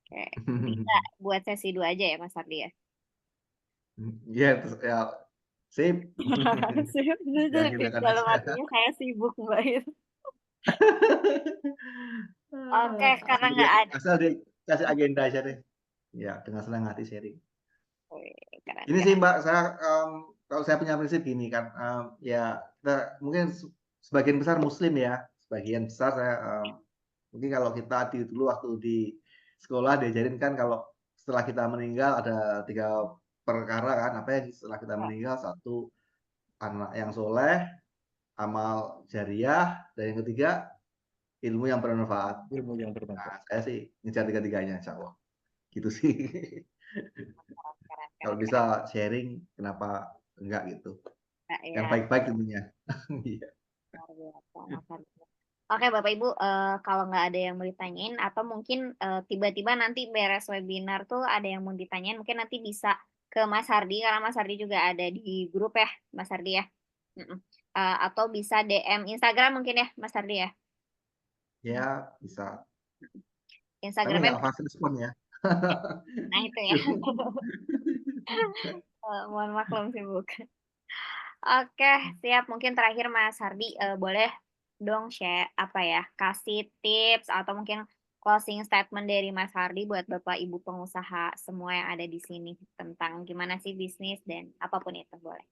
Oke, bisa buat sesi 2 aja ya Mas Ardi ya. Ya, terus ya sip. Sip, Ya, kita akan dalam aja. artinya saya sibuk Mbak itu. Oke, karena nggak ada. Asal dia kasih agenda aja deh. Ya, dengan senang hati sharing. Wih, keren, Ini sih keren. Mbak, saya kalau saya punya prinsip gini kan, ya kita mungkin sebagian besar Muslim ya, sebagian besar saya mungkin kalau kita dulu waktu di sekolah diajarin kan kalau setelah kita meninggal ada 3 perkara kan, apa ya setelah kita meninggal, 1 anak yang soleh, amal jariah, dan yang ketiga ilmu yang bermanfaat. Ilmu yang bermanfaat. Nah, saya sih ngejar 3-tiganya, insya Allah. Gitu sih. Keren, Kalau keren, bisa keren. sharing, kenapa enggak gitu. Nah, Yang ya, baik-baik tentunya. Iya. luar biasa, Mas Ardi. Oke Bapak Ibu, kalau nggak ada yang mau ditanyain atau mungkin tiba-tiba nanti beres webinar tuh ada yang mau ditanyain, mungkin nanti bisa ke Mas Hardi karena Mas Hardi juga ada di grup ya, Mas Hardi ya. Mm-mm. Atau bisa DM Instagram mungkin ya, Mas Hardi ya. Ya, bisa. Tapi Instagramnya, nggak fast respon ya. nah itu ya. Mohon maklum sibuk. Oke, siap. Mungkin terakhir Mas Hardi boleh dong share apa ya, kasih tips atau mungkin closing statement dari Mas Hardi buat Bapak Ibu pengusaha semua yang ada di sini tentang gimana sih bisnis dan apapun itu boleh.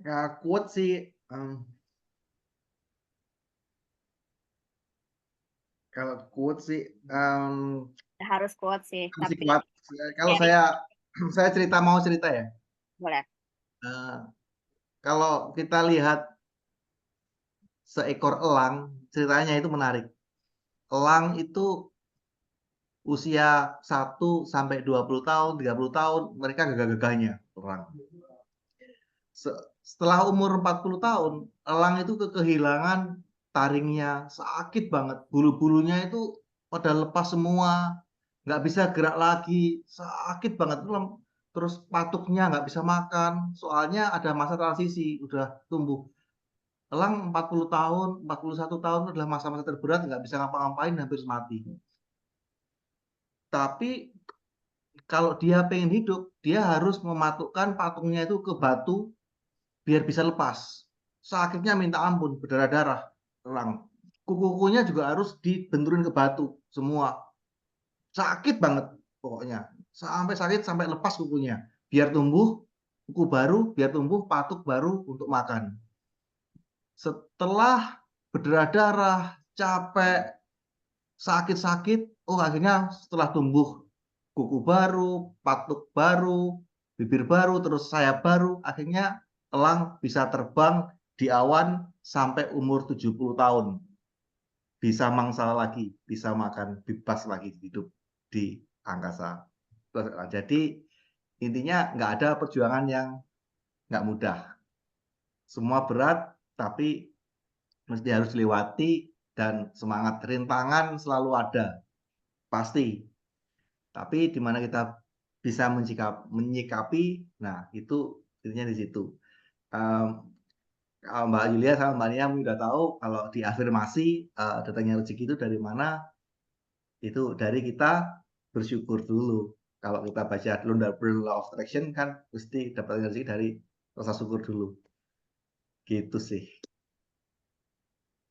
Ya, quote sih, kalau quote sih, Harus quote sih, mesti tapi kuat. Kalau dari saya cerita mau cerita ya. boleh. Eh, Kalau kita lihat seekor elang, ceritanya itu menarik. Elang itu usia 1 sampai 20 tahun, 30 tahun, mereka gagah-gagahnya elang. Setelah umur 40 tahun, elang itu kehilangan taringnya, sakit banget. Bulu-bulunya itu pada lepas semua, nggak bisa gerak lagi, sakit banget. Terus patuknya nggak bisa makan, soalnya ada masa transisi, udah tumbuh. Elang 40 tahun, 41 tahun adalah masa-masa terberat, nggak bisa ngapa-ngapain, hampir mati. Tapi kalau dia pengen hidup, dia harus mematukkan patungnya itu ke batu biar bisa lepas. Sakitnya minta ampun, berdarah-darah, elang. Kuku-kukunya juga harus dibenturin ke batu semua. Sakit banget pokoknya. Sampai sakit sampai lepas kukunya. Biar tumbuh kuku baru, biar tumbuh patuk baru untuk makan. Setelah berdarah-darah, capek, sakit-sakit, oh akhirnya setelah tumbuh kuku baru, patuk baru, bibir baru, terus sayap baru, akhirnya elang bisa terbang di awan sampai umur 70 tahun. Bisa mangsa lagi, bisa makan bebas lagi hidup di angkasa. Jadi intinya nggak ada perjuangan yang nggak mudah. Semua berat, tapi mesti harus dilewati dan semangat rintangan selalu ada, pasti. Tapi di mana kita bisa menyikapi, nah itu intinya di situ. Um, Kalau Mbak Yulia sama Mbak Nia udah tahu kalau di afirmasi datangnya rezeki itu dari mana? Itu dari kita bersyukur dulu. Kalau kita baca Law of Attraction kan mesti dapat rezeki dari rasa syukur dulu. Gitu sih.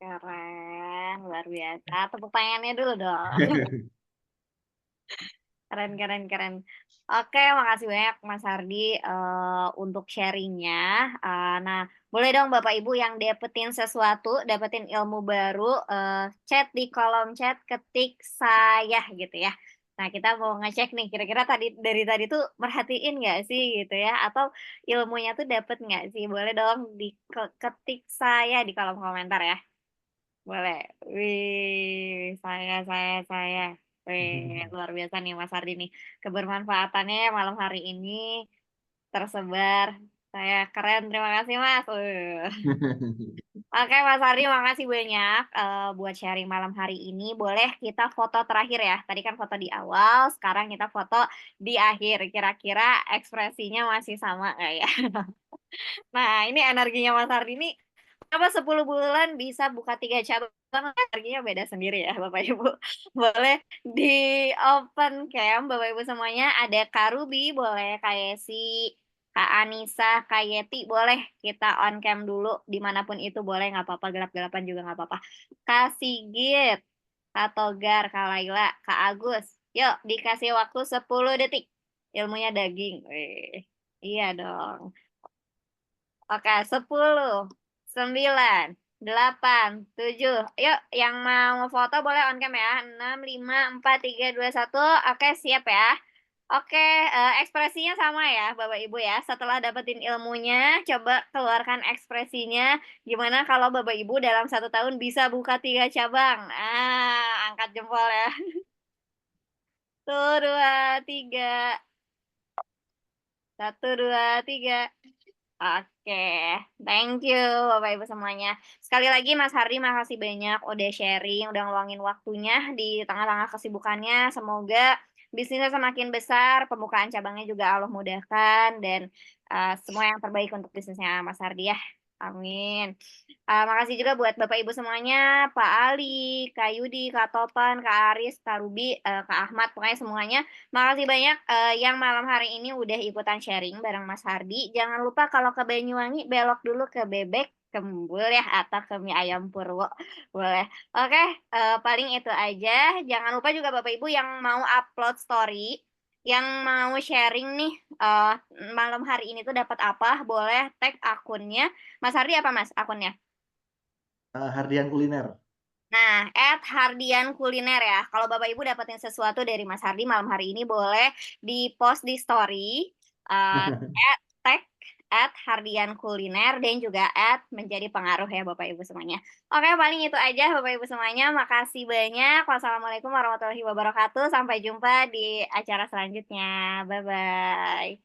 Keren, luar biasa. Tepuk tangannya dulu dong. Keren. Oke, makasih banyak Mas Hardi untuk sharingnya. Nah, boleh dong Bapak Ibu yang dapetin sesuatu, dapetin ilmu baru, chat di kolom chat, ketik saya gitu ya. Nah, kita mau ngecek nih, kira-kira dari tadi tuh merhatiin nggak sih gitu ya, atau ilmunya tuh dapet nggak sih? Boleh dong ketik saya di kolom komentar ya. Boleh. Wih, saya. Wih, luar biasa nih Mas Hardi nih. Kebermanfaatannya malam hari ini tersebar. Saya keren, terima kasih Mas. Oke Mas Hardi, makasih banyak buat sharing malam hari ini. Boleh kita foto terakhir ya. Tadi kan foto di awal, sekarang kita foto di akhir. Kira-kira ekspresinya masih sama nggak ya? Nah, ini energinya Mas Hardi ini apa 10 bulan bisa buka 3 cabang, energinya beda sendiri ya Bapak Ibu. Boleh di open cam Bapak Ibu semuanya, ada Kak Ruby, boleh Kak Yesi, Kak Anissa, Kak Yeti, boleh kita on cam dulu dimanapun itu boleh, nggak apa-apa, gelap-gelapan juga nggak apa-apa. Kak Sigit, Kak Togar, Kak Laila, Kak Agus, yuk dikasih waktu 10 detik. Ilmunya daging. Wih, iya dong. Oke, 10, 9, 8, 7. Yuk, yang mau foto boleh on cam ya. 6, 5, 4, 3, 2, 1. Oke, siap ya. Oke, ekspresinya sama ya, Bapak Ibu ya. Setelah dapetin ilmunya, coba keluarkan ekspresinya. Gimana kalau Bapak Ibu dalam 1 tahun bisa buka 3 cabang? Angkat jempol ya. 1, 2, 3. 1, 2, 3. Oke, thank you Bapak Ibu semuanya. Sekali lagi Mas Hardi makasih banyak udah sharing, udah ngeluangin waktunya di tengah-tengah kesibukannya. Semoga bisnisnya semakin besar, pembukaan cabangnya juga Allah mudahkan, dan semua yang terbaik untuk bisnisnya Mas Hardi ya. Amin. Makasih juga buat Bapak Ibu semuanya, Pak Ali, Kak Yudi, Kak Topan, Kak Aris, Kak Ruby, Kak Ahmad, pokoknya semuanya. Makasih banyak yang malam hari ini udah ikutan sharing bareng Mas Hardi. Jangan lupa kalau ke Banyuwangi belok dulu ke Bebek Kembul ya, atau ke mie ayam Purwo. Boleh. Oke, paling itu aja. Jangan lupa juga Bapak Ibu yang mau upload story, yang mau sharing nih malam hari ini tuh dapat apa, boleh tag akunnya. Mas Hardi apa Mas akunnya? Hardian Kuliner. Nah, @Hardian Kuliner ya. Kalau Bapak Ibu dapetin sesuatu dari Mas Hardi malam hari ini boleh di-post di story, tag @Hardian Kuliner, dan juga menjadi pengaruh ya Bapak Ibu semuanya. Oke, paling itu aja Bapak Ibu semuanya. Makasih banyak. Wassalamualaikum warahmatullahi wabarakatuh. Sampai jumpa di acara selanjutnya. Bye-bye.